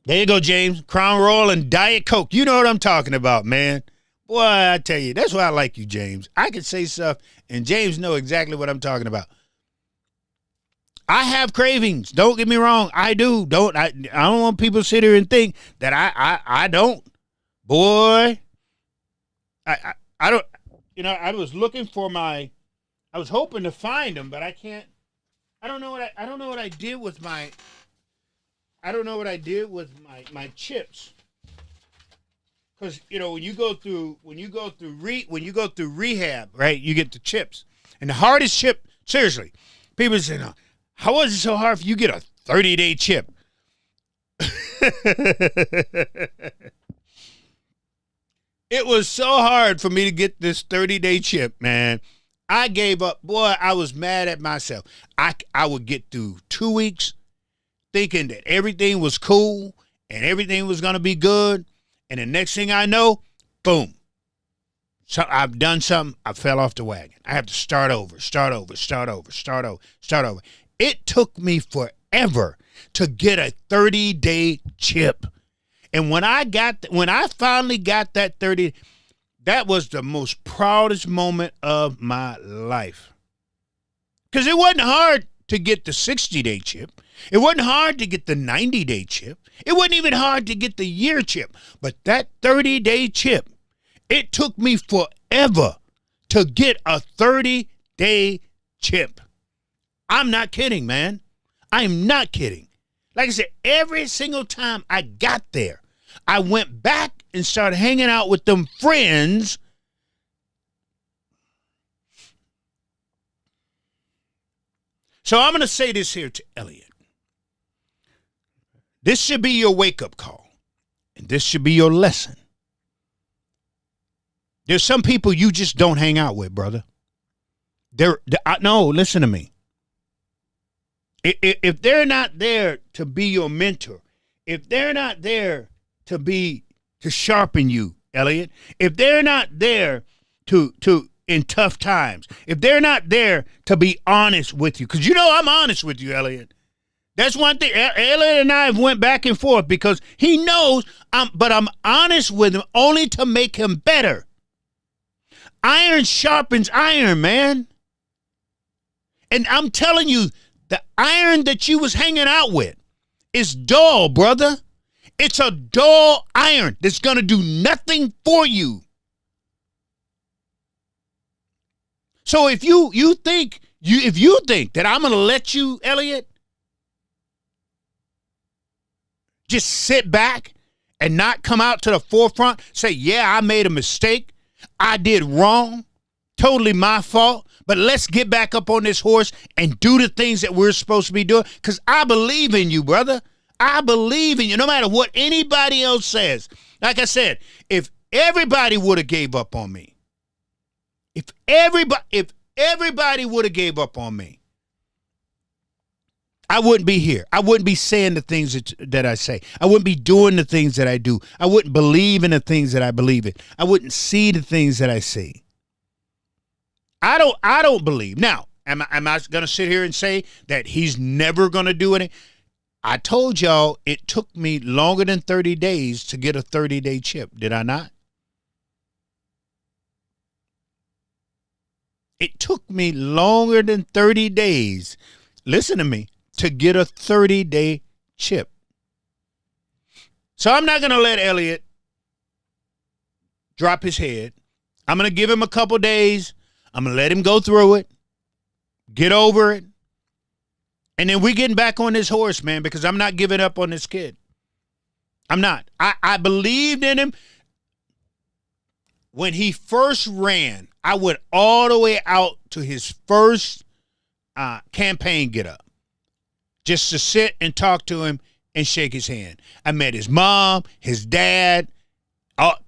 There you go, James. Crown Royal and Diet Coke. You know what I'm talking about, man. Boy, I tell you, that's why I like you, James. I can say stuff, and James know exactly what I'm talking about. I have cravings. Don't get me wrong. I do. I don't want people to sit here and think that I don't. Boy, I don't. You know, I was looking for I was hoping to find them, but I can't. I don't know what I did with my chips. Because you know when you go through rehab, right? You get the chips, and the hardest chip. Seriously, people say, "No, how was it so hard for you to get a 30-day chip?" It was so hard for me to get this 30-day chip, man. I gave up. Boy, I was mad at myself. I would get through 2 weeks thinking that everything was cool and everything was going to be good. And the next thing I know, boom. So I've done something. I fell off the wagon. I have to start over. It took me forever to get a 30-day chip. And when I finally got that 30, that was the most proudest moment of my life. Because it wasn't hard to get the 60-day chip. It wasn't hard to get the 90-day chip. It wasn't even hard to get the year chip. But that 30-day chip, it took me forever to get a 30-day chip. I'm not kidding, man. I'm not kidding. Like I said, every single time I got there, I went back and started hanging out with them friends. So I'm going to say this here to Elliot. This should be your wake-up call. And this should be your lesson. There's some people you just don't hang out with, brother. No, listen to me. If they're not there to be your mentor, if they're not there to sharpen you, Elliot, if they're not there to in tough times, if they're not there to be honest with you, because you know I'm honest with you, Elliot. That's one thing. Elliot and I have went back and forth because he knows but I'm honest with him only to make him better. Iron sharpens iron, man. And I'm telling you, the iron that you was hanging out with is dull, brother. It's a dull iron that's going to do nothing for you. So if you think that I'm going to let you, Elliot, just sit back and not come out to the forefront, say, yeah, I made a mistake. I did wrong. Totally my fault. But let's get back up on this horse and do the things that we're supposed to be doing. Because I believe in you, brother. I believe in you, no matter what anybody else says. Like I said, if everybody would have gave up on me, if everybody would have gave up on me, I wouldn't be here. I wouldn't be saying the things that I say. I wouldn't be doing the things that I do. I wouldn't believe in the things that I believe in. I wouldn't see the things that I see. I don't believe. Now, am I going to sit here and say that he's never going to do anything? I told y'all it took me longer than 30 days to get a 30-day chip. Did I not? It took me longer than 30 days. Listen to me. To get a 30-day chip. So I'm not going to let Elliot drop his head. I'm going to give him a couple days. I'm going to let him go through it. Get over it. And then we're getting back on this horse, man, because I'm not giving up on this kid. I'm not. I believed in him. When he first ran, I went all the way out to his first campaign get up. Just to sit and talk to him and shake his hand. I met his mom, his dad,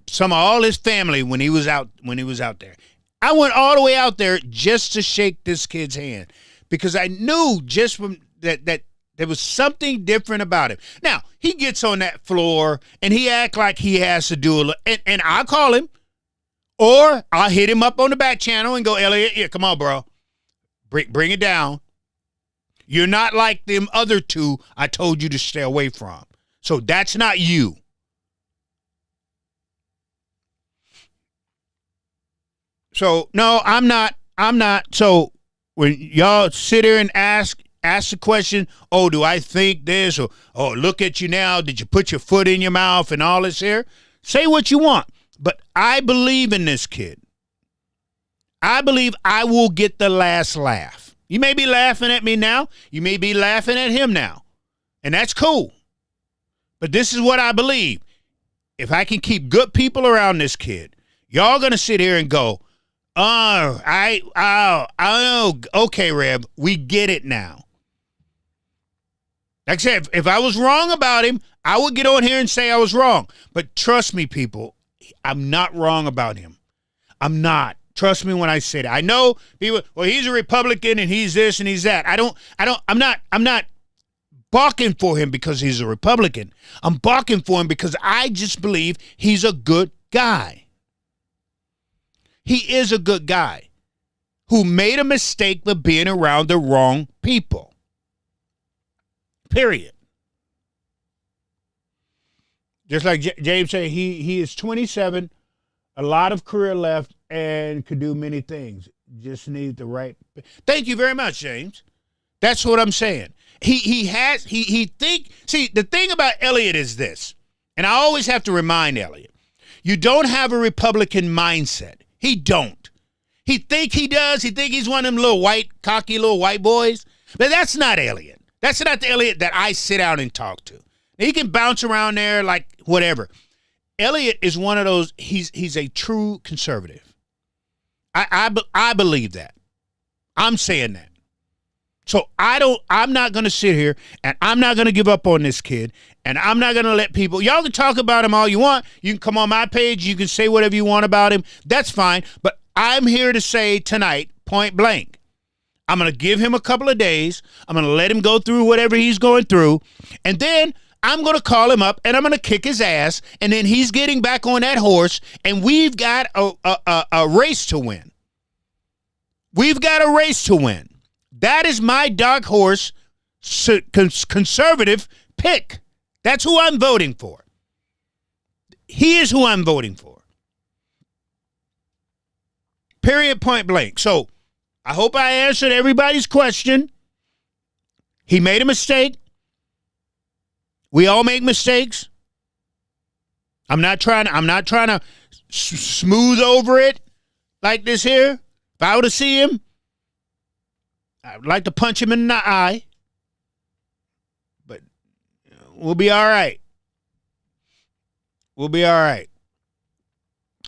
some of all his family when he was out there. I went all the way out there just to shake this kid's hand because I knew just from that there was something different about him. Now, he gets on that floor and he act like he has to do and I call him Or I'll hit him up on the back channel and go, Elliot, yeah, come on, bro. Bring it down. You're not like them other two I told you to stay away from. So that's not you. So, no, I'm not. So when y'all sit here and ask the question, oh, do I think this? Or, oh, look at you now. Did you put your foot in your mouth and all this here? Say what you want. But I believe in this kid. I believe I will get the last laugh. You may be laughing at me now. You may be laughing at him now. And that's cool. But this is what I believe. If I can keep good people around this kid, y'all going to sit here and go, I know. Okay, Rev, we get it now. Like I said, if I was wrong about him, I would get on here and say I was wrong. But trust me, people, I'm not wrong about him. I'm not. Trust me when I say that. I know people, well, he's a Republican and he's this and he's that. I'm not balking for him because he's a Republican. I'm balking for him because I just believe he's a good guy. He is a good guy who made a mistake of being around the wrong people. Period. Just like James said, he is 27, a lot of career left, and could do many things. Just need the right. Thank you very much, James. That's what I'm saying. See, the thing about Elliot is this, and I always have to remind Elliot, you don't have a Republican mindset. He don't. He think he does. He think he's one of them little cocky little white boys. But that's not Elliot. That's not the Elliot that I sit down and talk to. He can bounce around there like whatever. Elliot is one of those, he's a true conservative. I believe that. I'm saying that. So I'm not going to sit here and I'm not going to give up on this kid, and I'm not going to let people, y'all can talk about him all you want. You can come on my page. You can say whatever you want about him. That's fine. But I'm here to say tonight, point blank, I'm going to give him a couple of days. I'm going to let him go through whatever he's going through. And then I'm going to call him up and I'm going to kick his ass. And then he's getting back on that horse. And we've got a race to win. We've got a race to win. That is my dark horse conservative pick. That's who I'm voting for. He is who I'm voting for. Period, point blank. So I hope I answered everybody's question. He made a mistake. We all make mistakes. I'm not trying to smooth over it like this here. If I were to see him, I'd like to punch him in the eye. But we'll be all right. We'll be all right.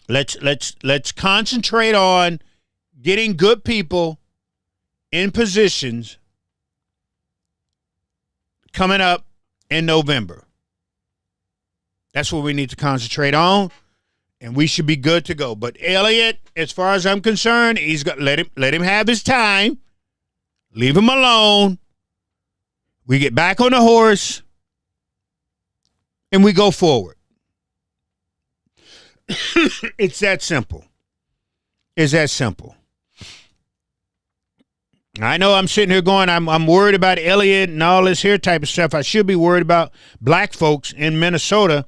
Let's concentrate on getting good people in positions coming up in November. That's what we need to concentrate on, and we should be good to go. But Elliot, as far as I'm concerned, he's got let him have his time. Leave him alone. We get back on the horse, and we go forward. It's that simple. It's that simple. I know I'm sitting here going, I'm worried about Elliot and all this here type of stuff. I should be worried about black folks in Minnesota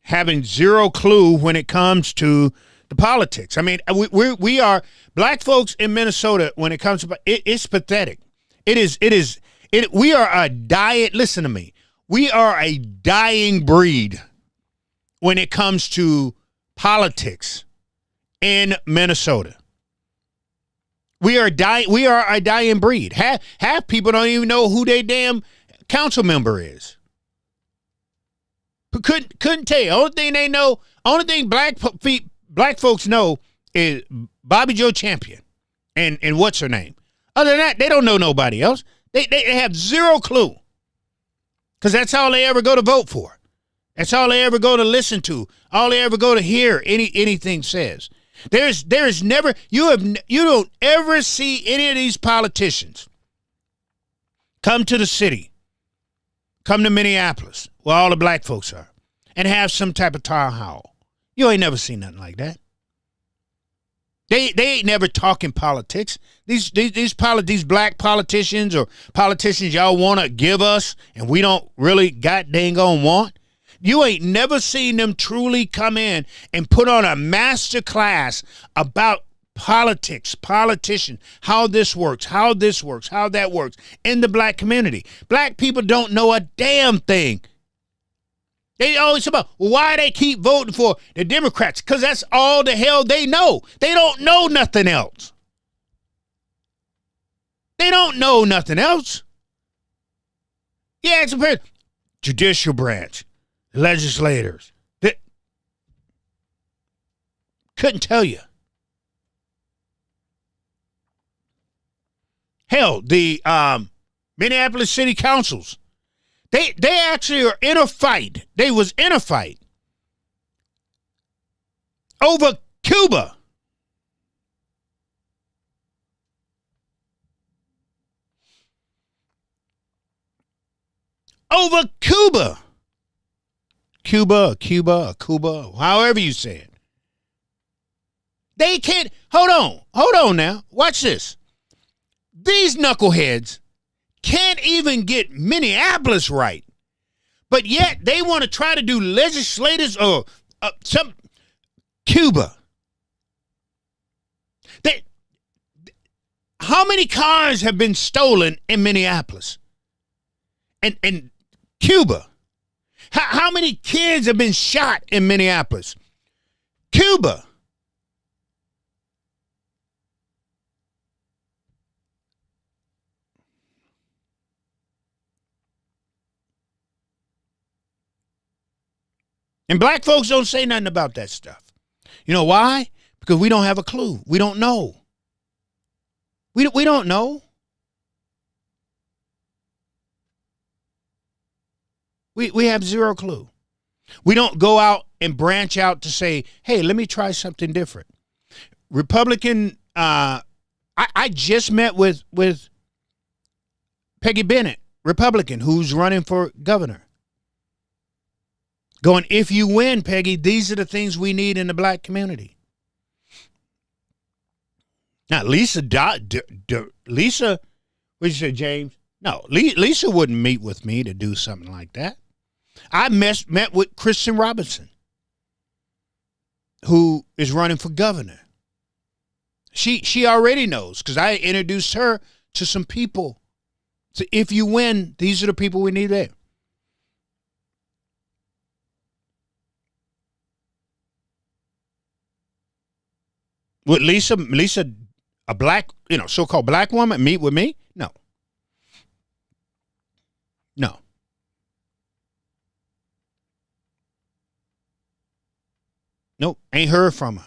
having zero clue when it comes to the politics. I mean, we are black folks in Minnesota when it comes to it's pathetic. We are a dying. Listen to me. We are a dying breed when it comes to politics in Minnesota. We are a dying breed. Half people don't even know who their damn council member is. Couldn't tell you. Only thing black folks know is Bobby Joe Champion and what's her name. Other than that, they don't know nobody else. They have zero clue. Because that's all they ever go to vote for. That's all they ever go to listen to. All they ever go to hear anything says. There's never, you don't ever see any of these politicians come to the city, come to Minneapolis, where all the black folks are, and have some type of town hall. You ain't never seen nothing like that. They ain't never talking politics. These black politicians or politicians y'all want to give us and we don't really god dang on want. You ain't never seen them truly come in and put on a master class about politics, politicians, how this works, how that works in the black community. Black people don't know a damn thing. They always talk about why they keep voting for the Democrats, because that's all the hell they know. They don't know nothing else. They don't know nothing else. Yeah, it's a judicial branch, legislators. They couldn't tell you. Hell, the Minneapolis City Councils. They actually are in a fight. They was in a fight over Cuba. Over Cuba. Cuba, however you say it. They can't, hold on now. Watch this. These knuckleheads can't even get Minneapolis right, but yet they want to try to do legislators or some Cuba. How many cars have been stolen in Minneapolis and Cuba? How many kids have been shot in Minneapolis? Cuba. And black folks don't say nothing about that stuff. You know why? Because we don't have a clue. We don't know. We don't know. We have zero clue. We don't go out and branch out to say, hey, let me try something different. Republican, I just met with Peggy Bennett, Republican, who's running for governor. Going, if you win, Peggy, these are the things we need in the black community. Now, Lisa, what you say, James? No, Lisa wouldn't meet with me to do something like that. I met with Kristen Robinson, who is running for governor. She already knows because I introduced her to some people. So if you win, these are the people we need there. Would Lisa, a black, so-called black woman, meet with me? No. Nope, ain't heard from her.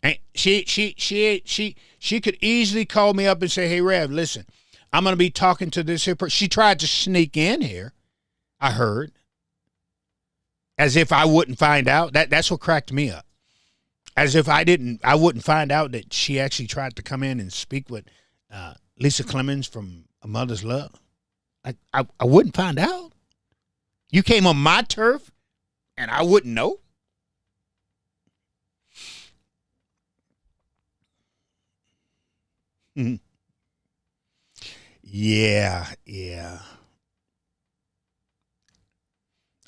Ain't she could easily call me up and say, "Hey, Rev, listen, I'm gonna be talking to this here person." She tried to sneak in here. I heard, as if I wouldn't find out. That's what cracked me up. As if I wouldn't find out that she actually tried to come in and speak with Lisa Clemens from A Mother's Love. I wouldn't find out. You came on my turf, and I wouldn't know. Mm-hmm. Yeah.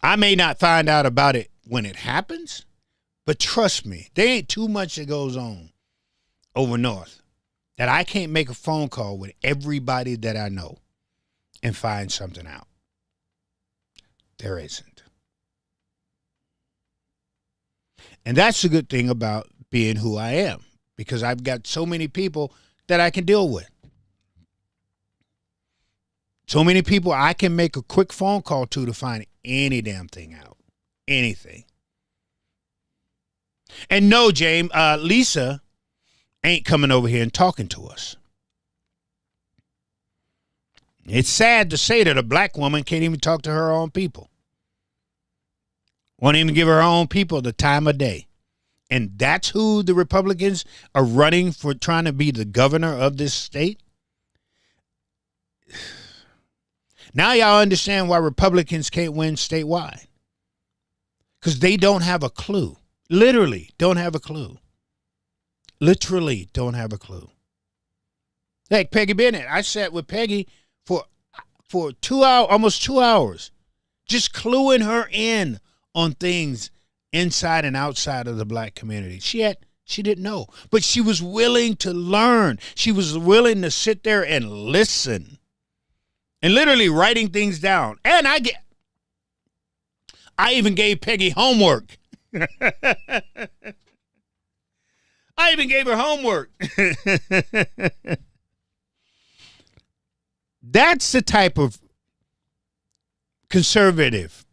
I may not find out about it when it happens, but trust me, there ain't too much that goes on over north that I can't make a phone call with everybody that I know and find something out. There isn't. And that's the good thing about being who I am, because I've got so many people that I can deal with. So many people I can make a quick phone call to find any damn thing out. Anything. And no, James, Lisa ain't coming over here and talking to us. It's sad to say that a black woman can't even talk to her own people. Won't even give her own people the time of day. And that's who the Republicans are running for, trying to be the governor of this state. Now y'all understand why Republicans can't win statewide. Because they don't have a clue. Literally don't have a clue. Literally don't have a clue. Like Peggy Bennett, I sat with Peggy for 2 hours, almost 2 hours, just cluing her in on things inside and outside of the black community. She didn't know, but she was willing to learn. She was willing to sit there and listen, and literally writing things down. And I even gave Peggy homework. I even gave her homework. That's the type of conservative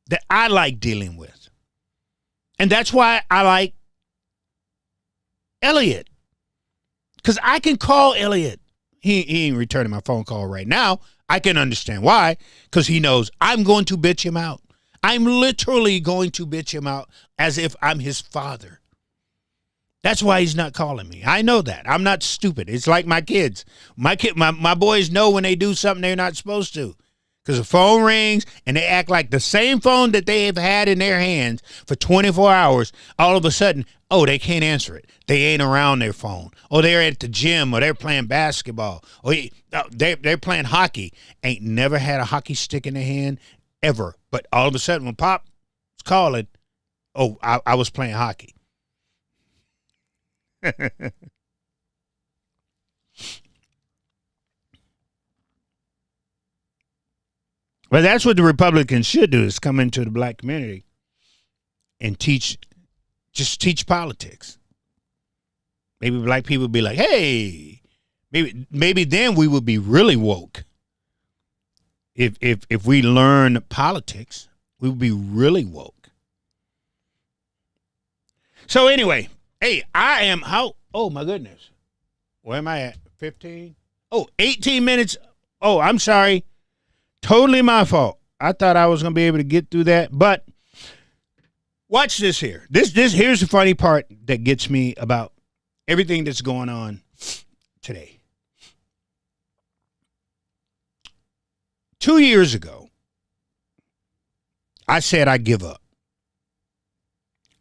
that I like dealing with. And that's why I like Elliot. Because I can call Elliot. He ain't returning my phone call right now. I can understand why. Because he knows I'm going to bitch him out. I'm literally going to bitch him out as if I'm his father. That's why he's not calling me. I know that. I'm not stupid. It's like my kids. My boys know when they do something they're not supposed to. Because the phone rings and they act like the same phone that they have had in their hands for 24 hours, all of a sudden, oh, they can't answer it. They ain't around their phone. Or they're at the gym, or they're playing basketball. Or they're playing hockey. Ain't never had a hockey stick in their hand ever. But all of a sudden when Pop was calling, oh, I was playing hockey. But that's what the Republicans should do, is come into the black community and teach politics. Maybe black people would be like, hey, maybe then we would be really woke. If we learn politics, we would be really woke. So anyway, hey, I am oh my goodness. Where am I at? 15? Oh, 18 minutes. Oh, I'm sorry. Totally my fault. I thought I was going to be able to get through that, but watch this here. Here's the funny part that gets me about everything that's going on today. 2 years ago, I said I give up.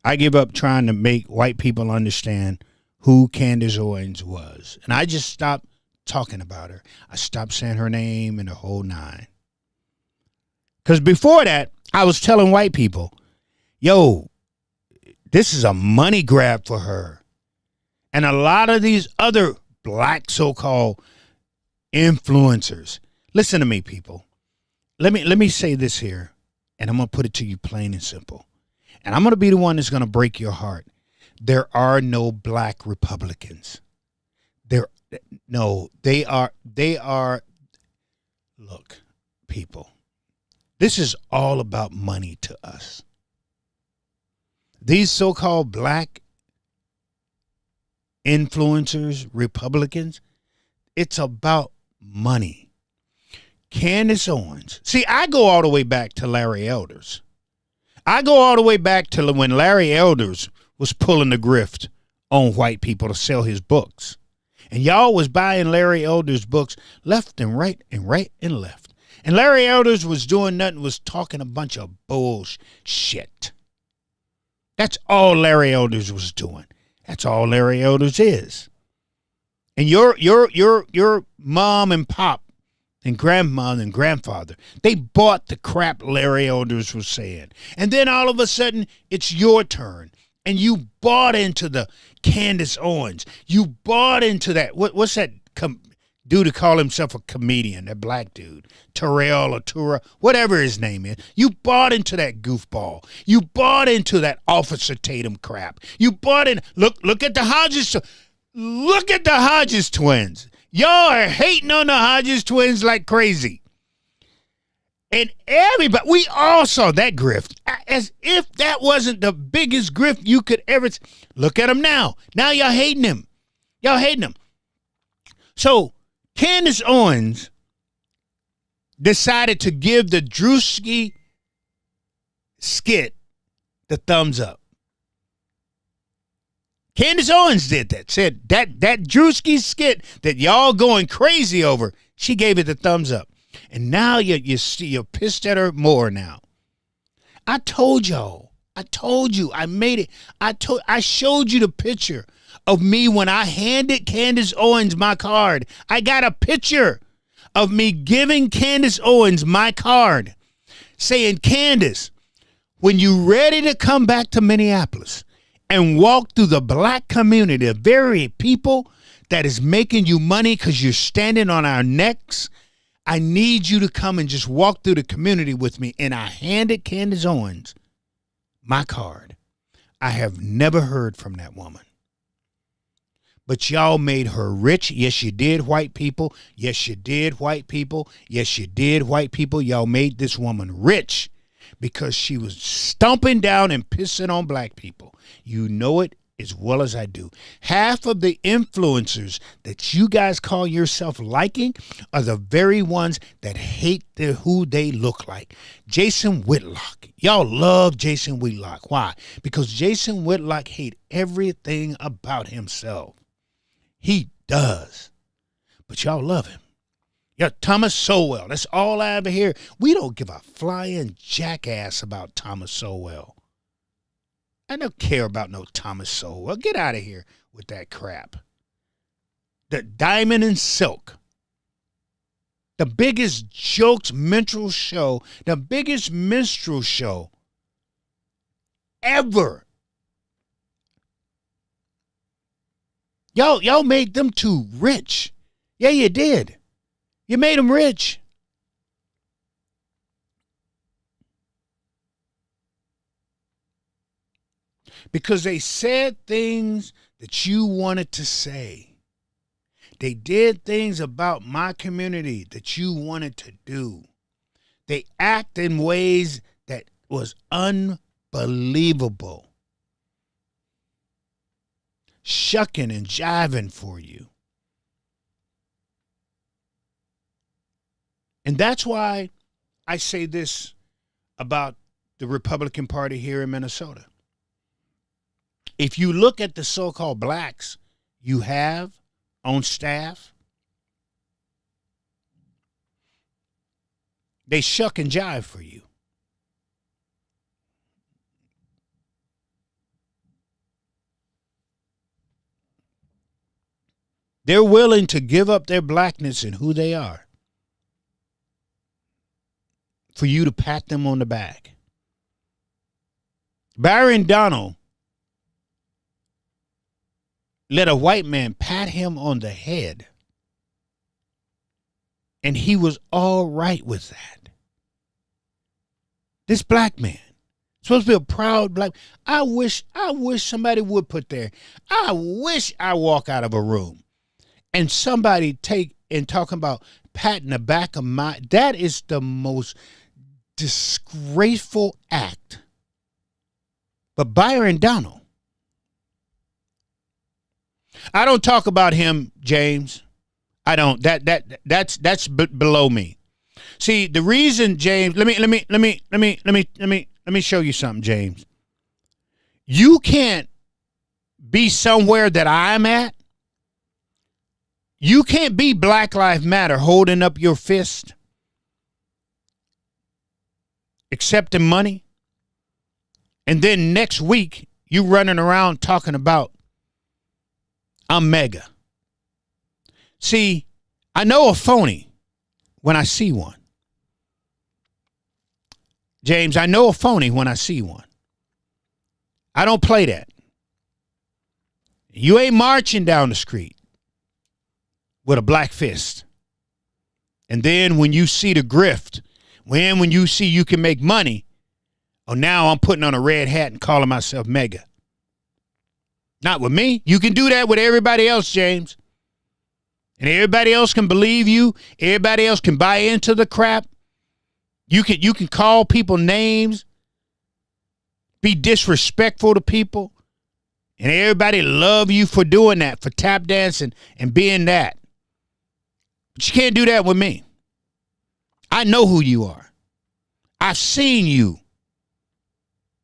I give up trying to make white people understand who Candace Owens was. And I just stopped talking about her. I stopped saying her name and the whole nine. Because before that, I was telling white people, yo, this is a money grab for her. And a lot of these other black so-called influencers. Listen to me, people. Let me say this here, and I'm going to put it to you plain and simple. And I'm going to be the one that's going to break your heart. There are no black Republicans. They are, look, people, this is all about money to us. These so-called black influencers, Republicans, it's about money. Candace Owens. See, I go all the way back to Larry Elders. I go all the way back to when Larry Elders was pulling the grift on white people to sell his books. And y'all was buying Larry Elders' books left and right and right and left. And Larry Elders was doing nothing, was talking a bunch of bullshit. That's all Larry Elders was doing. That's all Larry Elders is. And your mom and pop and grandmother and grandfather, they bought the crap Larry Elders was saying. And then all of a sudden, it's your turn. And you bought into the Candace Owens. You bought into that. What's that dude to call himself a comedian, that black dude? Terrell or Tura, whatever his name is. You bought into that goofball. You bought into that Officer Tatum crap. You bought in. Look at the Hodges. Look at the Hodges twins. Y'all are hating on the Hodges twins like crazy. And everybody, we all saw that grift. As if that wasn't the biggest grift you could ever. Look at him now. Now y'all hating him. Y'all hating him. So Candace Owens decided to give the Drewski skit the thumbs up. Candace Owens did that. Said that Drewski skit that y'all going crazy over, she gave it the thumbs up. And now you're pissed at her more now. I told y'all. I told you. I made it. I showed you the picture of me when I handed Candace Owens my card. I got a picture of me giving Candace Owens my card saying, Candace, when you're ready to come back to Minneapolis and walk through the black community, the very people that is making you money because you're standing on our necks, I need you to come and just walk through the community with me. And I handed Candace Owens my card. I have never heard from that woman. But y'all made her rich. Yes, you did, white people. Yes, you did, white people. Yes, you did, white people. Y'all made this woman rich because she was stomping down and pissing on black people. You know it as well as I do. Half of the influencers that you guys call yourself liking are the very ones that hate who they look like. Jason Whitlock. Y'all love Jason Whitlock. Why? Because Jason Whitlock hates everything about himself. He does. But y'all love him. Yeah, Thomas Sowell. That's all I ever hear. We don't give a flying jackass about Thomas Sowell. I don't care about no Thomas Sowell. Get out of here with that crap. The Diamond and Silk. The biggest jokes minstrel show. The biggest minstrel show ever. Y'all made them too rich. Yeah, you did. You made them rich. Because they said things that you wanted to say. They did things about my community that you wanted to do. They act in ways that was unbelievable. Shucking and jiving for you. And that's why I say this about the Republican Party here in Minnesota. If you look at the so-called blacks you have on staff, they shuck and jive for you. They're willing to give up their blackness and who they are for you to pat them on the back. Byron Donald let a white man pat him on the head, and he was all right with that. This black man, supposed to be a proud black. I wish somebody would put there. I wish I walk out of a room and somebody take and talking about patting the back of my, that is the most disgraceful act. But Byron Donald, I don't talk about him, James. I don't. That's below me. See, the reason, James, let me show you something, James. You can't be somewhere that I'm at. You can't be Black Lives Matter holding up your fist, accepting money, and then next week you running around talking about I'm mega. See, I know a phony when I see one. James, I know a phony when I see one. I don't play that. You ain't marching down the street with a black fist. And then when you see the grift, when you see you can make money, oh, now I'm putting on a red hat and calling myself mega. Not with me. You can do that with everybody else, James. And everybody else can believe you. Everybody else can buy into the crap. You can call people names, be disrespectful to people, and everybody love you for doing that, for tap dancing and being that. But you can't do that with me. I know who you are. I've seen you.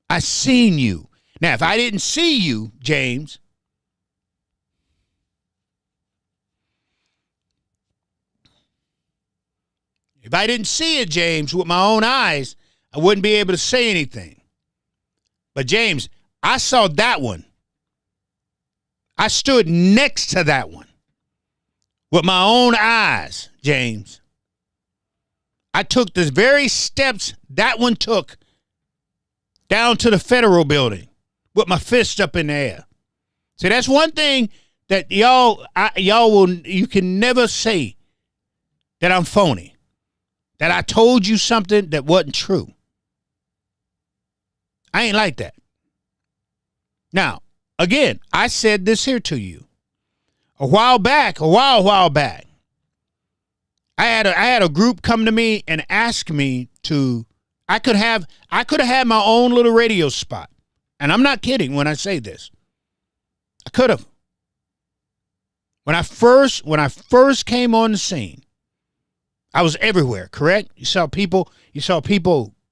I've seen you. Now, if I didn't see you, James, if I didn't see it, James, with my own eyes, I wouldn't be able to say anything. But, James, I saw that one. I stood next to that one with my own eyes, James. I took the very steps that one took down to the federal building with my fist up in the air. See, that's one thing that you can never say that I'm phony, that I told you something that wasn't true. I ain't like that. Now, again, I said this here to you a while back. I had a group come to me and ask me to. I could have had my own little radio spot, and I'm not kidding when I say this. I could have. When I first came on the scene, I was everywhere. Correct? You saw people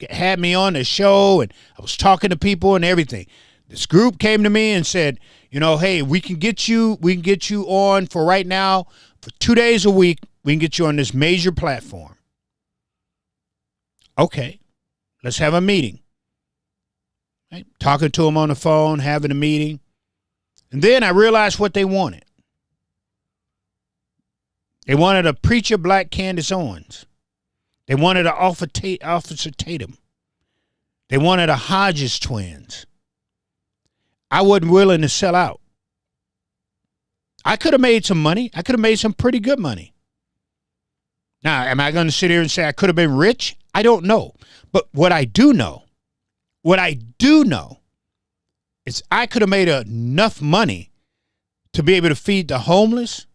had me on the show, and I was talking to people and everything. This group came to me and said, hey, we can get you on for right now for 2 days a week. We can get you on this major platform. Okay, let's have a meeting. Right? Talking to them on the phone, having a meeting. And then I realized what they wanted. They wanted a preacher Black Candace Owens. They wanted an Officer Tatum. They wanted a Hodges twins. I wasn't willing to sell out. I could have made some money. I could have made some pretty good money. Now, am I going to sit here and say I could have been rich? I don't know. But what I do know is I could have made enough money to be able to feed the homeless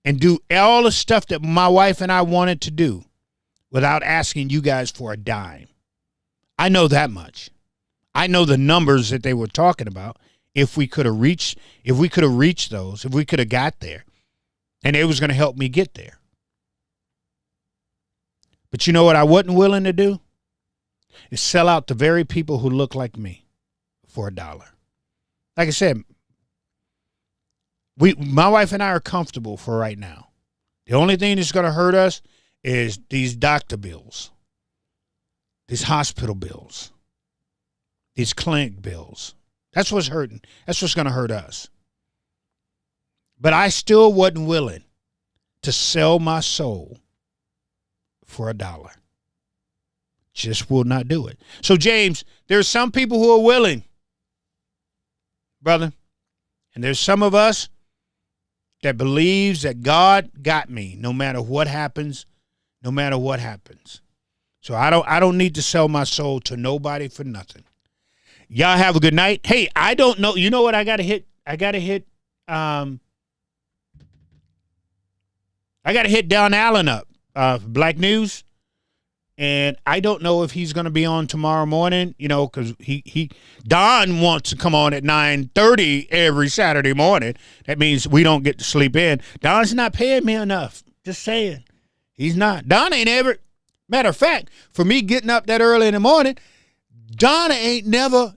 and do all the stuff that my wife and I wanted to do without asking you guys for a dime. I know that much. I know the numbers that they were talking about. If we could have reached those, if we could have got there, and it was going to help me get there. But you know what I wasn't willing to do? Is sell out the very people who look like me for $1. Like I said, my wife and I are comfortable for right now. The only thing that's going to hurt us is these doctor bills, these hospital bills, these clinic bills. That's what's hurting. That's what's going to hurt us. But I still wasn't willing to sell my soul for $1. Just will not do it. So, James, there's some people who are willing, brother. And there's some of us that believes that God got me no matter what happens, no matter what happens. So I don't need to sell my soul to nobody for nothing. Y'all have a good night. Hey, I don't know. You know what I got to hit? I got to hit Don Allen up, Black News. And I don't know if he's going to be on tomorrow morning, because Don wants to come on at 9:30 every Saturday morning. That means we don't get to sleep in. Don's not paying me enough. Just saying. He's not. Don ain't ever. Matter of fact, for me getting up that early in the morning, Donna ain't never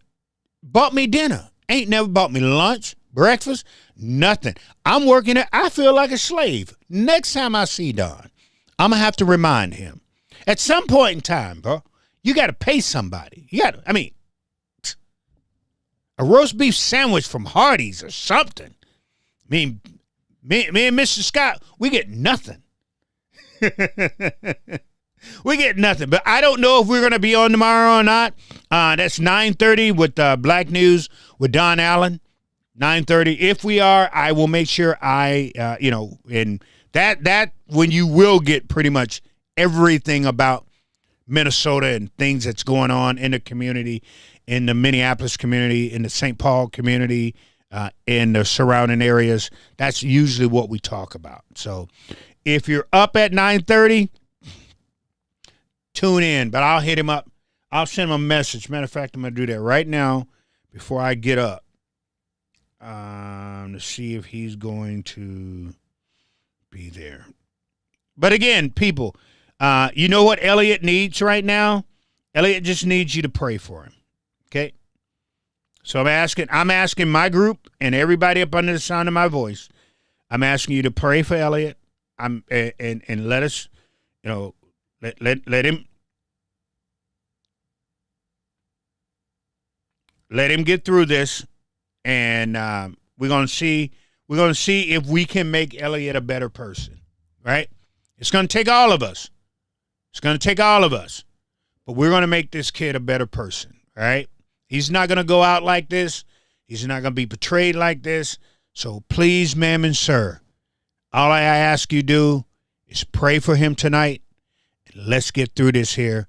bought me dinner. Ain't never bought me lunch, breakfast, nothing. I'm working it. I feel like a slave. Next time I see Don, I'm going to have to remind him. At some point in time, bro, you got to pay somebody. A roast beef sandwich from Hardee's or something. Me and Mr. Scott, we get nothing. We get nothing. But I don't know if we're going to be on tomorrow or not. That's 9:30 with Black News with Don Allen. 9:30. If we are, I will make sure and that when you will get pretty much everything about Minnesota and things that's going on in the community, in the Minneapolis community, in the St. Paul community, in the surrounding areas. That's usually what we talk about. So if you're up at 9:30, tune in. But I'll hit him up. I'll send him a message. Matter of fact, I'm going to do that right now before I get up to see if he's going to be there. But again, people, you know what Elliot needs right now? Elliot just needs you to pray for him. Okay? So I'm asking my group and everybody up under the sound of my voice, I'm asking you to pray for Elliot. And let us, let him get through this, and We're gonna see if we can make Elliot a better person, right? It's gonna take all of us. It's gonna take all of us, but we're gonna make this kid a better person, right? He's not gonna go out like this. He's not gonna be betrayed like this. So please, ma'am and sir, all I ask you do is pray for him tonight. And let's get through this here,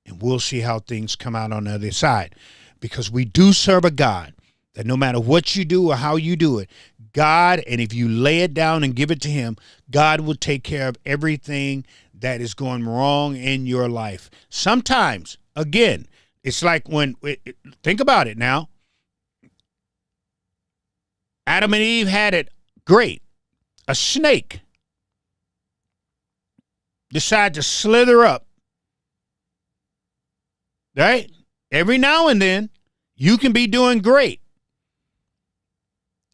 and we'll see how things come out on the other side. Because we do serve a God that no matter what you do or how you do it, God, and if you lay it down and give it to him, God will take care of everything that is going wrong in your life. Sometimes, again, it's like think about it now. Adam and Eve had it great. A snake decided to slither up, right? Every now and then, you can be doing great,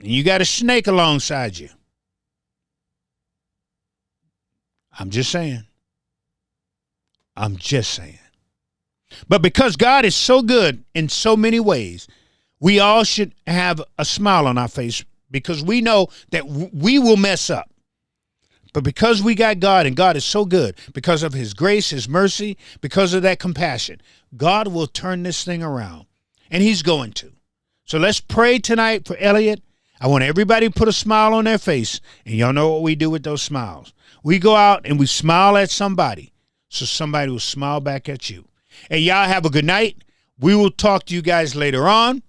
and you got a snake alongside you. I'm just saying. But because God is so good in so many ways, we all should have a smile on our face because we know that we will mess up. But because we got God, and God is so good, because of his grace, his mercy, because of that compassion, God will turn this thing around, and he's going to. So let's pray tonight for Elliot. I want everybody to put a smile on their face, and y'all know what we do with those smiles. We go out and we smile at somebody, so somebody will smile back at you. Hey, y'all have a good night. We will talk to you guys later on.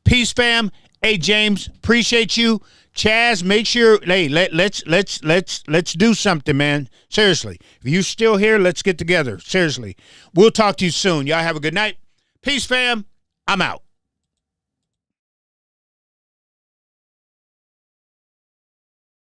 Peace, fam. Hey, James, appreciate you. Chaz, make sure, hey, let's do something, man. Seriously. If you're still here, let's get together. Seriously. We'll talk to you soon. Y'all have a good night. Peace, fam. I'm out.